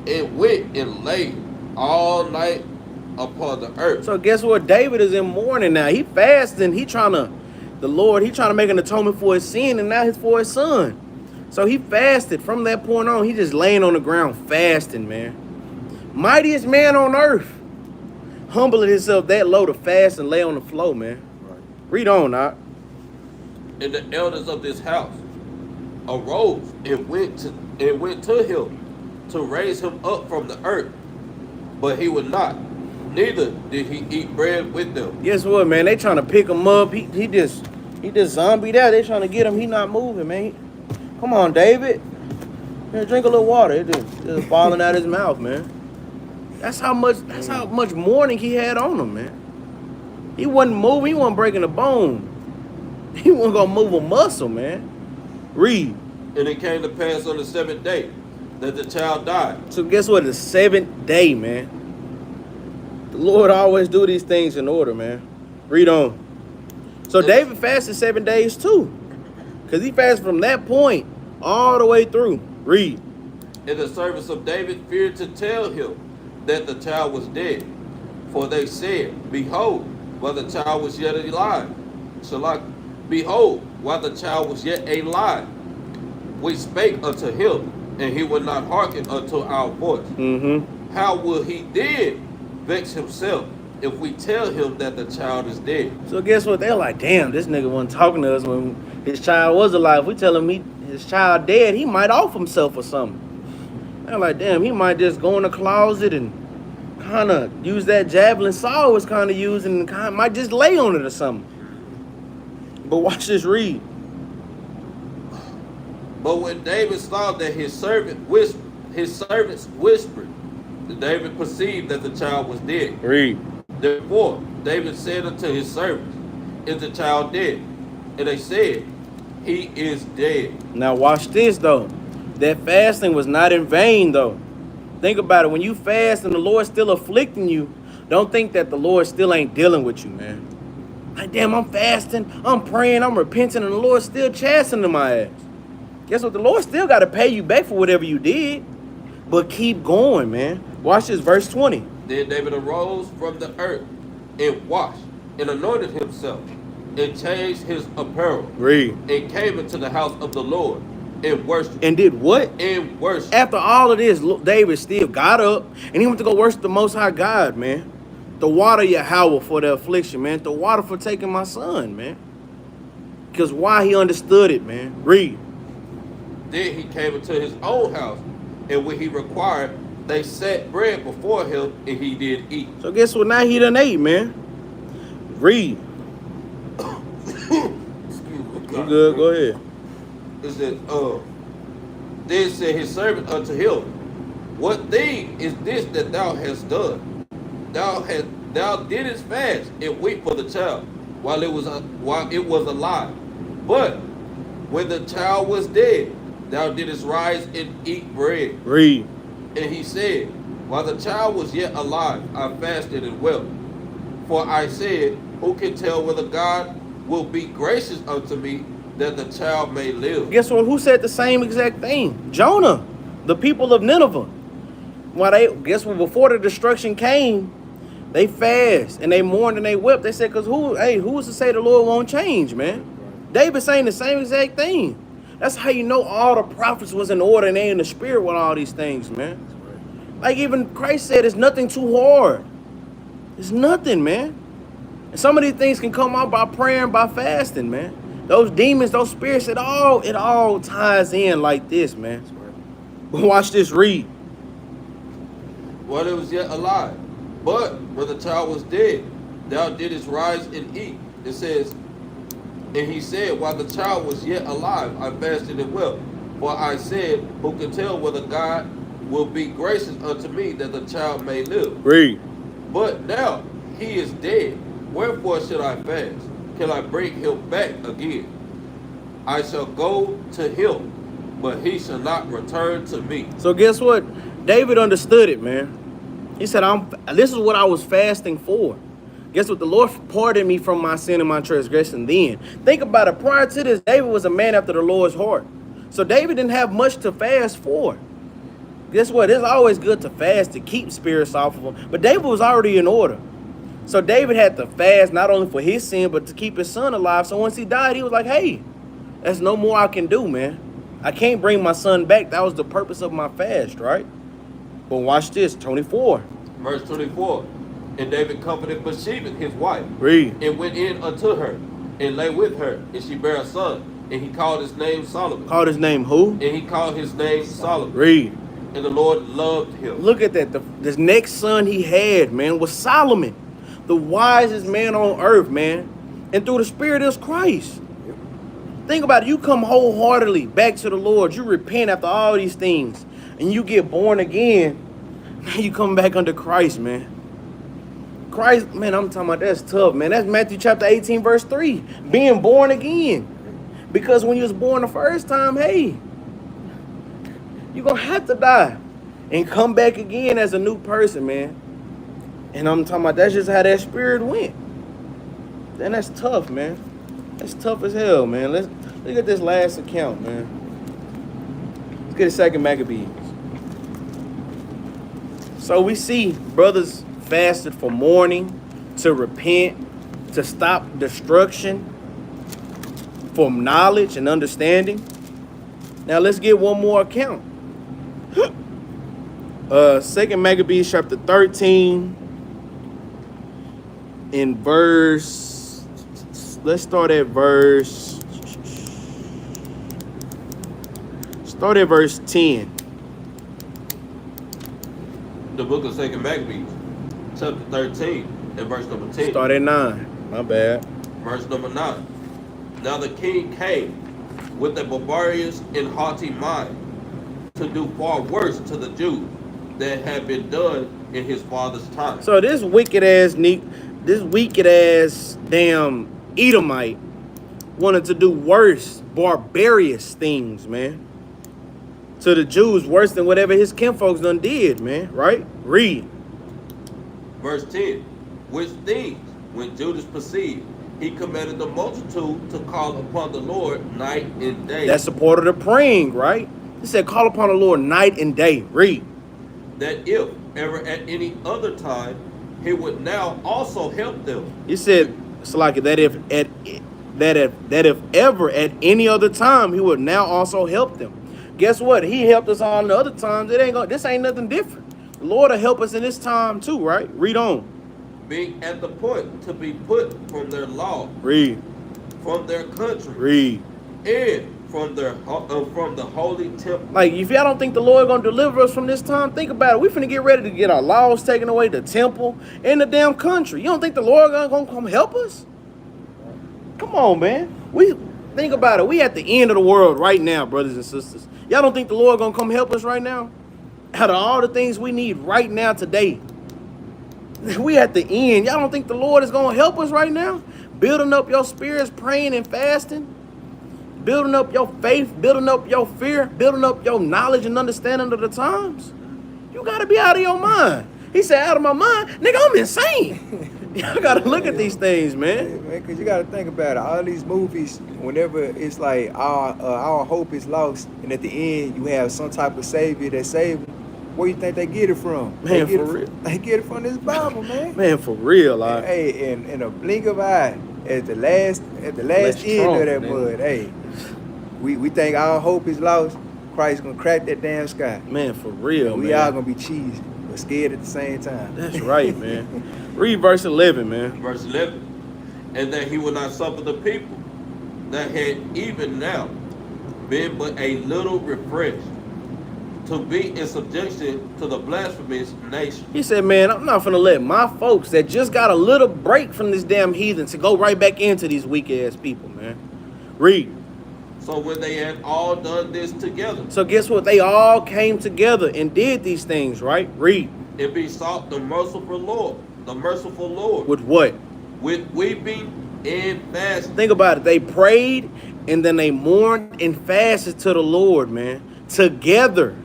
C: and went and lay all night upon the earth.
A: So guess what? David is in mourning now. He fasting. He trying to make an atonement for his sin, and now it's for his son. So he fasted. From that point on, he just laying on the ground fasting, man. Mightiest man on earth. Humbling himself that low to fast and lay on the floor, man.
B: Right.
A: Read on, Doc.
C: And the elders of this house arose and went to him to raise him up from the earth. But he would not, neither did he eat bread with them.
A: Guess what, man? They trying to pick him up. He just zombied out. They trying to get him. He not moving, man. Come on, David. Here, drink a little water. It just falling out his mouth, man. That's how much mourning he had on him, man. He wasn't moving. He wasn't breaking a bone. He wasn't gonna move a muscle, man. Read.
C: And it came to pass on the 7th day that the child died.
A: So guess what? The 7th day, man. The Lord always do these things in order, man. Read on. So David fasted 7 days too. Because he fasted from that point all the way through. Read.
C: And the servants of David feared to tell him that the child was dead. For they said, Behold, while the child was yet alive. Behold, while the child was yet alive, we spake unto him, and he would not hearken unto our voice. How will he then vex himself if we tell him that the child is dead?
A: So guess what? They're like, damn, this nigga wasn't talking to us when his child was alive. We tell him his child dead, he might off himself or something. They're like, damn, he might just go in the closet and kind of use that javelin Saul was kind of using and might just lay on it or something. But watch this read.
C: But when David saw that his servants whispered, David perceived that the child was dead.
A: Read.
C: Therefore, David said unto his servants, Is the child dead? And they said, He is dead.
A: Now watch this though. That fasting was not in vain though. Think about it. When you fast and the Lord's still afflicting you, don't think that the Lord still ain't dealing with you, man. Like, damn, I'm fasting, I'm praying, I'm repenting, and the Lord's still chastening my ass. Guess what? The Lord still got to pay you back for whatever you did. But keep going, man. Watch this, verse 20.
C: Then David arose from the earth and washed and anointed himself and changed his apparel.
A: Read.
C: And came into the house of the Lord and worshiped.
A: And did what?
C: And worshiped.
A: After all of this, David still got up and he went to go worship the Most High God, man. The water Yahweh for the affliction, man. The water for taking my son, man. Because why? He understood it, man. Read.
C: Then he came into his own house, and when he required, they set bread before him, and he did eat.
A: So guess what? Now he done ate, man. Read.
C: Excuse me.
A: You good? Go ahead.
C: It says, then said his servant unto him, What thing is this that thou hast done? Thou didst fast and weep for the child while it was alive. But when the child was dead, thou didst rise and eat bread.
A: Read.
C: And he said, While the child was yet alive, I fasted and wept. For I said, Who can tell whether God will be gracious unto me that the child may live?
A: Guess what? Who said the same exact thing? Jonah, the people of Nineveh. Guess what? Before the destruction came, they fast and they mourned and they wept. They said, because who is to say the Lord won't change, man? David saying the same exact thing. That's how you know all the prophets was in order and they in the spirit with all these things, man. Like even Christ said, it's nothing too hard. It's nothing, man. And some of these things can come out by praying, by fasting, man. Those demons, those spirits, it all ties in like this, man. But watch this, read.
C: While it was yet alive. But when the child was dead, thou didst rise and eat. It says, and he said, While the child was yet alive, I fasted and wept. For I said, Who can tell whether God will be gracious unto me that the child may live?
A: Read.
C: But now he is dead. Wherefore should I fast? Can I bring him back again? I shall go to him, but he shall not return to me.
A: So guess what? David understood it, man. He said, this is what I was fasting for. Guess what? The Lord pardoned me from my sin and my transgression then. Think about it. Prior to this, David was a man after the Lord's heart. So David didn't have much to fast for. Guess what? It's always good to fast to keep spirits off of him. But David was already in order. So David had to fast not only for his sin, but to keep his son alive. So once he died, he was like, hey, there's no more I can do, man. I can't bring my son back. That was the purpose of my fast, right? But watch this, 24.
C: Verse 24. And David comforted Bathsheba, his wife,
A: Read.
C: and went in unto her, and lay with her, and she bare a son, and he called his name Solomon.
A: Called his name who?
C: And he called his name Solomon.
A: Read.
C: And the Lord loved him.
A: Look at that. This next son he had, man, was Solomon, the wisest man on earth, man. And through the Spirit is Christ. Think about it. You come wholeheartedly back to the Lord. You repent after all these things. And you get born again. Now you come back under Christ, man. Christ, man, I'm talking about that's tough, man. That's Matthew chapter 18, verse 3. Being born again. Because when you was born the first time, hey, you're going to have to die. And come back again as a new person, man. And I'm talking about that's just how that spirit went. Then that's tough, man. That's tough as hell, man. Let's look at this last account, man. Let's get a second Maccabees. So we see brothers fasted for mourning, to repent, to stop destruction, for knowledge and understanding. Now let's get one more account. 2 Maccabees chapter 13 in verse, let's start at verse 10.
C: The book of 2 Maccabees, chapter 13, and verse number 10.
A: Start at 9. My bad.
C: Verse number 9. Now the king came with a barbarous and haughty mind to do far worse to the Jews than had been done in his father's time.
A: So this wicked ass damn Edomite wanted to do worse, barbarous things, man. To the Jews, worse than whatever his kinfolks done did, man. Right? Read.
C: Verse 10. Which things, when Judas perceived, he commanded the multitude to call upon the Lord night and day.
A: That's the part of the praying, right? He said, call upon the Lord night and day. Read.
C: That if ever at any other time, he would now also help them.
A: He said, it's like that if ever at any other time, he would now also help them. Guess what? He helped us all the other times. This ain't nothing different. The Lord will help us in this time too, right? Read on.
C: Being at the point to be put from their law.
A: Read.
C: From their country.
A: Read.
C: And from the holy temple.
A: Like, if y'all don't think the Lord gonna deliver us from this time, think about it. We finna get ready to get our laws taken away, the temple, and the damn country. You don't think the Lord gonna come help us? Come on, man. We think about it. We at the end of the world right now, brothers and sisters. Y'all don't think the Lord gonna come help us right now? Out of all the things we need right now today, we at the end. Y'all don't think the Lord is gonna help us right now? Building up your spirits, praying and fasting, building up your faith, building up your fear, building up your knowledge and understanding of the times. You gotta be out of your mind. He said, out of my mind, nigga, I'm insane. Y'all gotta look at these things, man.
B: Yeah, man, because you gotta think about it. All these movies, whenever it's like our hope is lost, and at the end you have some type of savior that saves them, where you think they get it from?
A: Man, for real.
B: They get it from this Bible, man.
A: Man, for real, like.
B: Hey, in a blink of eye, at the last end of that mud, hey, we think our hope is lost. Christ's gonna crack that damn sky.
A: Man, for real,
B: We
A: man.
B: all gonna be cheesy, but scared at the same time.
A: That's right, man. Read verse 11, man.
C: Verse 11. And that he would not suffer the people that had even now been but a little refreshed to be in subjection to the blasphemous nation.
A: He said, man, I'm not finna let my folks that just got a little break from this damn heathen to go right back into these weak ass people, man. Read.
C: So when they had all done this together,
A: So guess what? They all came together and did these things, right? Read.
C: it besought the merciful Lord,
A: With what?
C: with weeping and fasting.
A: Think about it. They prayed and then they mourned and fasted to the Lord, man. Together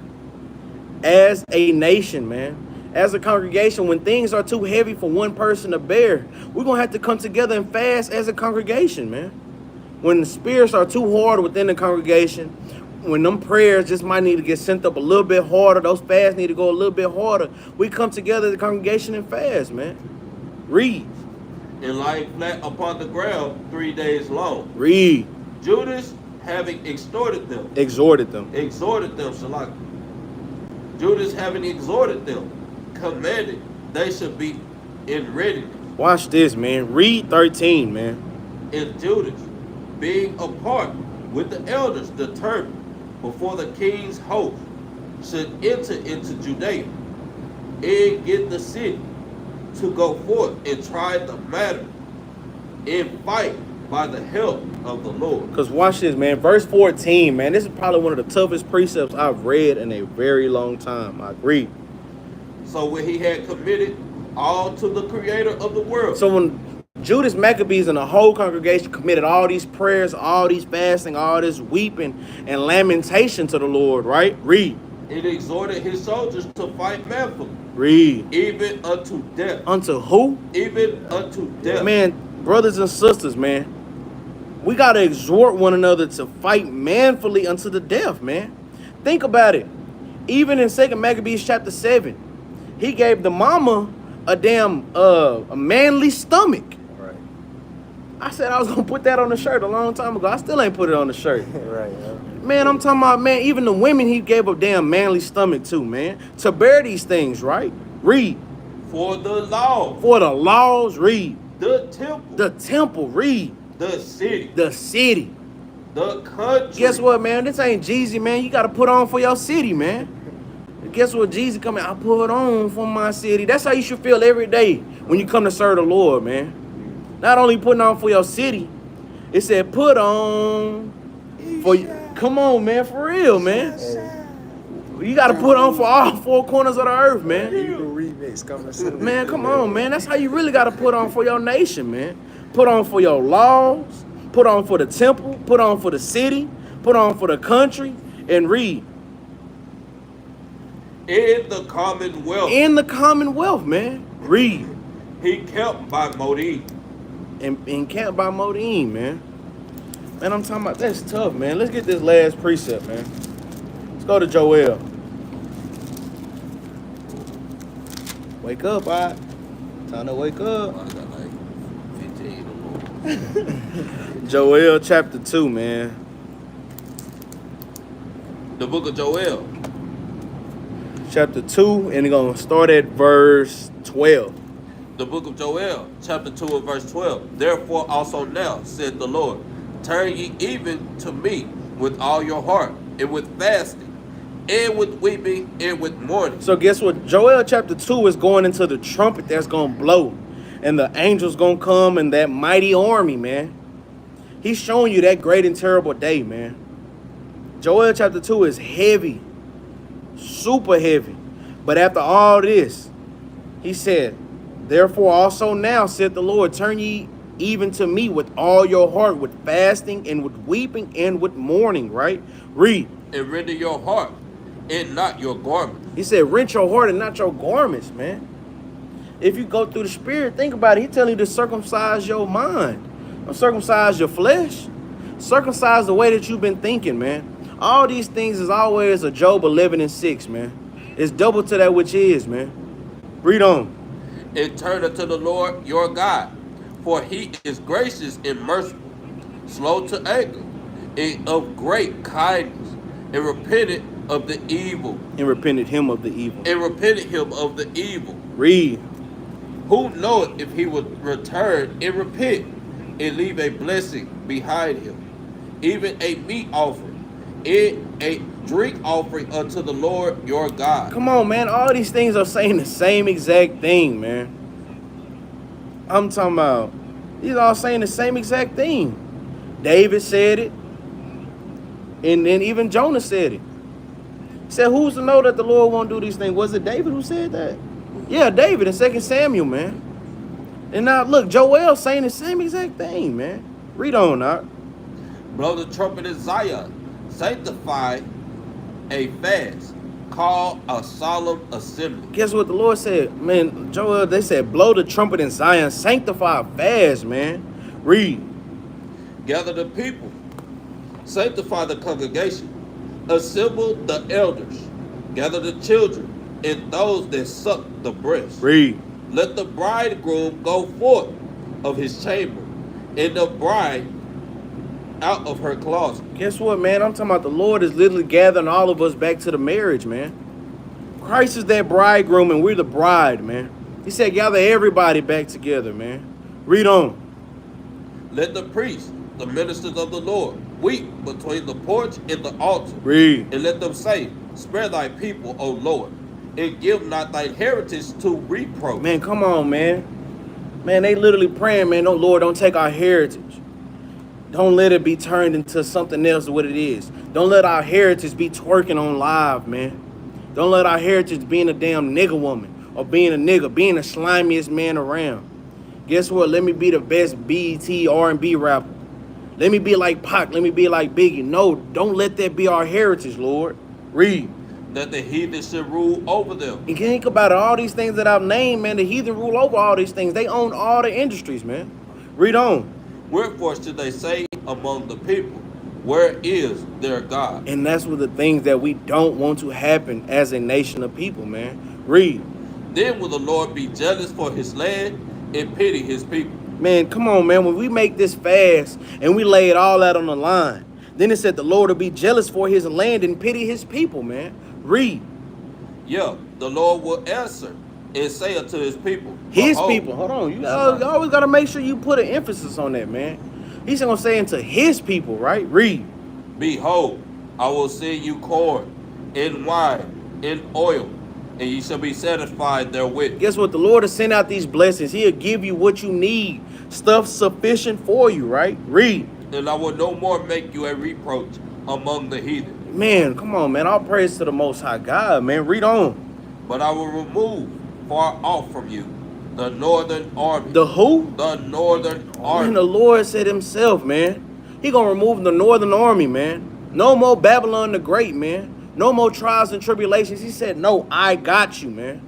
A: as a nation, man. As a congregation, when things are too heavy for one person to bear, we're going to have to come together and fast as a congregation, man. When the spirits are too hard within the congregation, when them prayers just might need to get sent up a little bit harder, those fasts need to go a little bit harder, we come together as a congregation and fast, man. Read.
C: And lying flat upon the ground 3 days long.
A: Read.
C: Judas having exhorted them, Shalak. Judas having exhorted them, commanded they should be in readiness.
A: Watch this, man. Read 13, man.
C: And Judas, being apart with the elders, determined before the king's host should enter into Judea and get the city to go forth and try the matter and fight by the help of the Lord.
A: Because watch this, man. Verse 14, man. This is probably one of the toughest precepts I've read in a very long time. I agree.
C: So when he had committed all to the creator of the world.
A: So when Judas Maccabees and the whole congregation committed all these prayers, all these fasting, all this weeping and lamentation to the Lord, right? Read.
C: It exhorted his soldiers to fight manfully.
A: Read.
C: Even unto death.
A: Unto who?
C: Even unto death.
A: Man, brothers and sisters, man. We got to exhort one another to fight manfully unto the death, man. Think about it. Even in 2 Maccabees chapter 7, He gave the mama a damn a manly stomach.
B: Right.
A: I said I was gonna put that on the shirt a long time ago. I still ain't put it on the shirt.
B: Right.
A: Man, I'm talking about, man, even the women he gave a damn manly stomach to, man. To bear these things, right? Read.
C: For the law,
A: For the laws, read.
C: the temple,
A: The temple, read.
C: the city,
A: The city.
C: the country.
A: Guess what, man? This ain't Jeezy, man. You got to put on for your city, man. Guess what? Jeezy coming, I put on for my city. That's how you should feel every day when you come to serve the Lord, man. Not only putting on for your city, it said put on for you. Come on, man, for real, man. You got to put on for all four corners of the earth, man.
B: Hebrew remix coming soon.
A: Man, come on, man. That's how you really got to put on for your nation, man. Put on for your laws. Put on for the temple. Put on for the city. Put on for the country. And read.
C: In the commonwealth,
A: In the commonwealth, man. Read.
C: he kept by Modin.
A: And camped by Modin, man. Man, I'm talking about, that's tough, man. Let's get this last precept, man. Let's go to Joel. Wake up, all right? Time to wake up.
C: I got like 15 or more.
A: Joel chapter 2, man.
C: The book of Joel,
A: Chapter 2, and we're going to start at verse 12.
C: the book of Joel, chapter 2 and verse 12. Therefore also now, said the Lord, turn ye even to me with all your heart, and with fasting, and with weeping, and with mourning.
A: So guess what? Joel chapter 2 is going into the trumpet that's going to blow. And the angels going to come in that mighty army, man. He's showing you that great and terrible day, man. Joel chapter 2 is heavy. Super heavy. But after all this, he said, therefore also now, said the Lord, turn ye even to me with all your heart, with fasting and with weeping and with mourning, right? Read.
C: And render your heart, and not your garment.
A: He said, rent your heart and not your garments, man. If you go through the spirit, think about it. He's telling you to circumcise your mind. Don't circumcise your flesh. Circumcise the way that you've been thinking, man. All these things is always a Job 11:6, man. It's double to that which is, man. Read on.
C: And turn unto the Lord your God, for he is gracious and merciful, slow to anger, and of great kindness, and repented of the evil.
A: And repented him of the evil.
C: And repented him of the evil.
A: Read.
C: Who knoweth if he would return and repent, and leave a blessing behind him, even a meat offering, and a drink offering unto the Lord your God.
A: Come on, man. All these things are saying the same exact thing, man. I'm talking about, these are all saying the same exact thing. David said it. And then even Jonah said it. He said, who's to know that the Lord won't do these things? Was it David who said that? Yeah, David in 2 Samuel, man. And now, look, Joel saying the same exact thing, man. Read on, Doc.
C: Blow the trumpet in Zion, sanctify a fast, call a solemn assembly.
A: Guess what the Lord said? Man, Joel, they said, blow the trumpet in Zion, sanctify a fast, man. Read.
C: Gather the people, sanctify the congregation, assemble the elders, gather the children, and those that suck the breast.
A: Read.
C: Let the bridegroom go forth of his chamber, and the bride out of her closet.
A: Guess what, man? I'm talking about the Lord is literally gathering all of us back to the marriage, man. Christ is that bridegroom, and we're the bride, man. He said, gather everybody back together, man. Read on.
C: Let the priests, the ministers of the Lord, weep between the porch and the altar.
A: Read.
C: And let them say, spare thy people, O Lord, and give not thy heritage to reproach.
A: Man, come on, man. Man, they literally praying, man, oh, Lord, don't take our heritage. Don't let it be turned into something else of what it is. Don't let our heritage be twerking on live, man. Don't let our heritage being a damn nigga woman or being a nigga, being the slimiest man around. Guess what? Let me be the best BET R&B rapper. Let me be like Pac. Let me be like Biggie. No, don't let that be our heritage, Lord. Read.
C: That the heathen should rule over them.
A: And think about it, all these things that I've named, man, the heathen rule over all these things. They own all the industries, man. Read on.
C: Wherefore should they say among the people, where is their God?
A: And that's what the things that we don't want to happen as a nation of people, man. Read.
C: Then will the Lord be jealous for his land and pity his people.
A: Man, come on, man. When we make this fast and we lay it all out on the line, then it said the Lord will be jealous for his land and pity his people, man. Read.
C: Yeah, the Lord will answer and say unto his people.
A: His
C: Behold,
A: people. Hold on. You always got to make sure you put an emphasis on that, man. He's going to say into his people, right? Read.
C: Behold, I will send you corn and wine and oil, and ye shall be satisfied therewith.
A: Guess what? The Lord will send out these blessings. He'll give you what you need. Stuff sufficient for you, right? Read.
C: And I will no more make you a reproach among the heathen.
A: Man, come on, man. All praise to the Most High God, man. Read on.
C: But I will remove far off from you the northern army.
A: The who?
C: The northern army.
A: And the Lord said himself, man. He gonna remove the northern army, man. No more Babylon the Great, man. No more trials and tribulations. He said, no, I got you, man.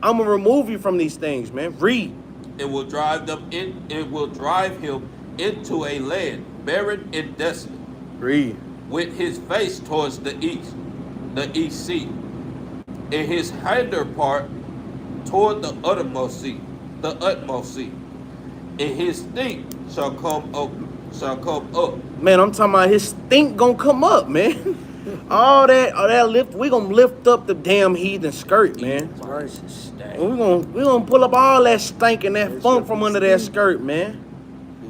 A: I'm gonna remove you from these things, man. Read.
C: It will drive them in. It will drive him into a land barren and desolate,
A: Read.
C: with his face towards the east sea, and his hinder part toward the uttermost sea, and his stink shall come up.
A: Man, I'm talking about his stink gonna come up, man. all that lift, we gonna lift up the damn heathen skirt, man. We gonna pull up all that stank and that funk from under that skirt, man.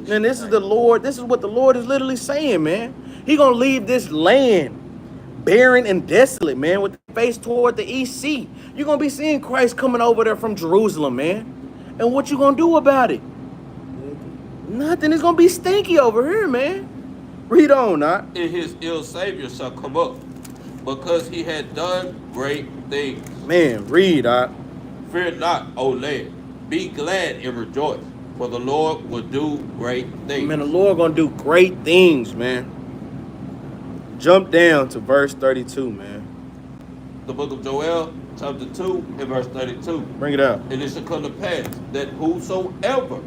A: And this is the Lord. This is what the Lord is literally saying, man. He gonna leave this land barren and desolate, man, with the face toward the east sea. You're gonna be seeing Christ coming over there from Jerusalem, man. And what you gonna do about it? Nothing. It's gonna be stinky over here, man. Read on, not.
C: And his ill savior shall come up, because he had done great things.
A: Man, read,
C: Fear not, O land. Be glad and rejoice, for the Lord will do great things.
A: Man, the Lord gonna do great things, man. Jump down to verse 32, man.
C: The book of Joel, chapter 2, and verse 32.
A: Bring it out.
C: And it shall come to pass that whosoever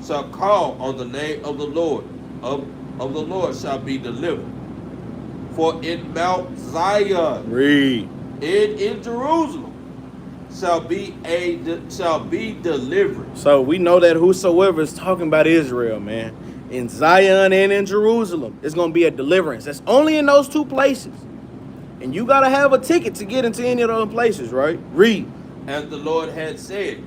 C: shall call on the name of the Lord, of the Lord shall be delivered. For in Mount Zion,
A: Read.
C: and in Jerusalem, shall be delivered.
A: So we know that whosoever is talking about Israel, man. In Zion and in Jerusalem, it's going to be a deliverance. That's only in those two places. And you got to have a ticket to get into any of those places, right? Read.
C: As the Lord had said,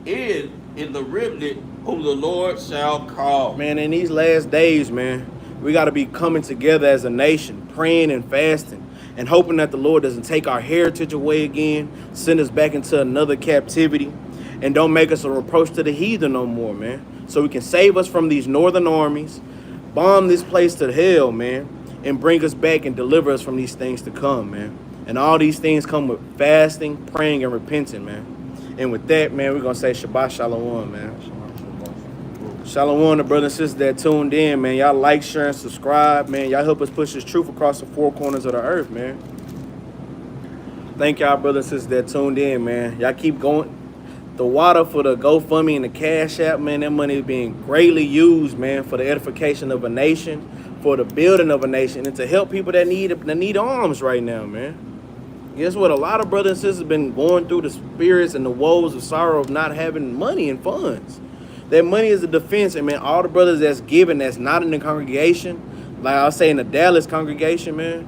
C: in the remnant whom the Lord shall call.
A: Man, in these last days, man, we got to be coming together as a nation, praying and fasting, and hoping that the Lord doesn't take our heritage away again, send us back into another captivity, and don't make us a reproach to the heathen no more, man. So we can save us from these northern armies, bomb this place to hell, man, and bring us back and deliver us from these things to come, man. And all these things come with fasting, praying, and repenting, man. And with that, man, we're going to say Shabbat Shalom, man. Shalom to brothers and sisters that tuned in, man. Y'all like, share, and subscribe, man. Y'all help us push this truth across the four corners of the earth, man. Thank y'all, brothers and sisters that tuned in, man. Y'all keep going. The water for the GoFundMe and the Cash App, man, that money is being greatly used, man, for the edification of a nation, for the building of a nation, and to help people that need arms right now, man. Guess what? A lot of brothers and sisters have been going through the spirits and the woes of sorrow of not having money and funds. That money is a defense, and man, all the brothers that's giving, that's not in the congregation, like I was saying, the Dallas congregation, man,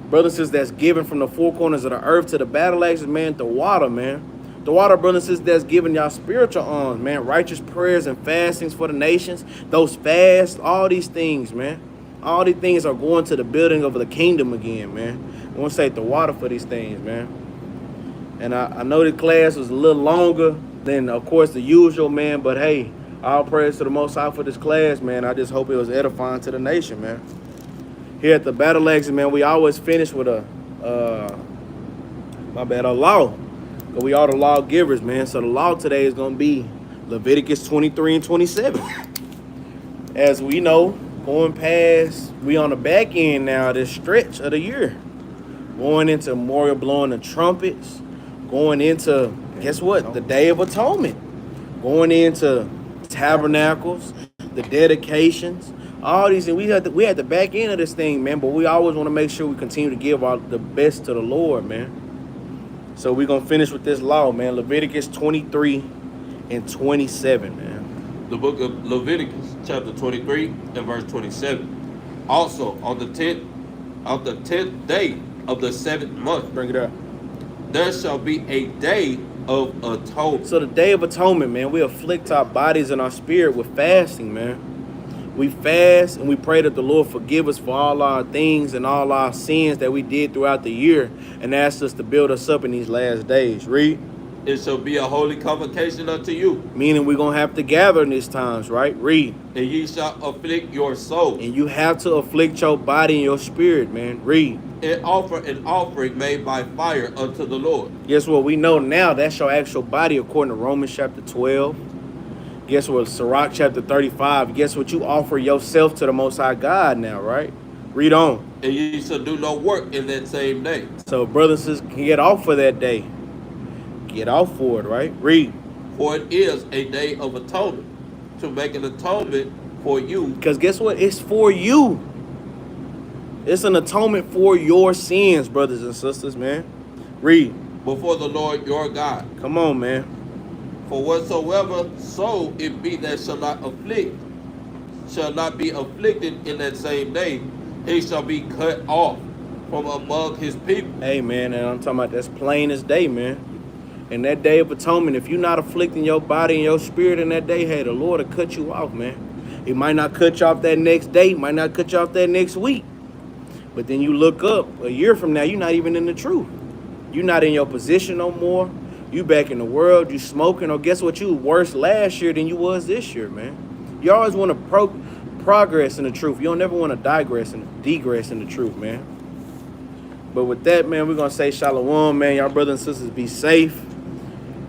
A: brothers and sisters that's giving from the four corners of the earth to the Battle Axes, man, the water, man. The water, brothers and sisters that's giving y'all spiritual arms, man, righteous prayers and fastings for the nations, those fasts, all these things, man. All these things are going to the building of the kingdom again, man. I want to say the water for these things, man. And I know the class was a little longer than, of course, the usual, man. But, hey, all praise to the Most High for this class, man. I just hope it was edifying to the nation, man. Here at the Battle Axes, man, we always finish with a law. But we are the lawgivers, man. So the law today is going to be Leviticus 23 and 27. As we know, going past, we on the back end now of this stretch of the year. Going into memorial blowing the trumpets. Going into, guess what? The Day of Atonement. Going into tabernacles, the dedications, all these things. We had the back end of this thing, man. But we always want to make sure we continue to give the best to the Lord, man. So we're going to finish with this law, man. Leviticus 23 and 27, man.
C: The book of Leviticus, chapter 23 and verse 27. Also, on the 10th day of the 7th month,
A: Bring it up.
C: there shall be a day of atonement.
A: So the Day of Atonement, man, we afflict our bodies and our spirit with fasting, man. We fast and we pray that the Lord forgive us for all our things and all our sins that we did throughout the year, and ask us to build us up in these last days. Read.
C: It shall be a holy convocation unto you,
A: Meaning we're going to have to gather in these times, right? Read.
C: and ye shall afflict your soul,
A: And you have to afflict your body and your spirit, man. Read.
C: and offer an offering made by fire unto the Lord.
A: Guess what? We know now that's your actual body according to Romans chapter 12. Guess what? Sirach chapter 35. Guess what? You offer yourself to the Most High God now, right? Read on.
C: And ye shall do no work in that same day.
A: So brothers and sisters can get off for that day. Get off for it, right? Read.
C: For it is a day of atonement, to make an atonement for you.
A: Because guess what? It's for you. It's an atonement for your sins, brothers and sisters, man. Read.
C: Before the Lord your God.
A: Come on, man.
C: For whatsoever soul it be that shall not be afflicted in that same day, he shall be cut off from among his people.
A: Hey, man, and I'm talking about that's plain as day, man. And that Day of Atonement, if you're not afflicting your body and your spirit in that day, hey, the Lord will cut you off, man. He might not cut you off that next day, might not cut you off that next week. But then you look up a year from now, you're not even in the truth. You're not in your position no more. You back in the world, you smoking, or guess what? You worse last year than you was this year, man. You always want to progress in the truth. You don't never want to digress and degress in the truth, man. But with that, man, we're going to say shalom, man. Y'all brothers and sisters, be safe.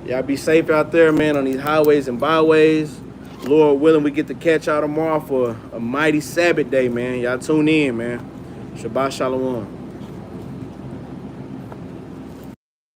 A: Y'all be safe out there, man, on these highways and byways. Lord willing, we get to catch y'all tomorrow for a mighty Sabbath day, man. Y'all tune in, man. Shabbat shalom.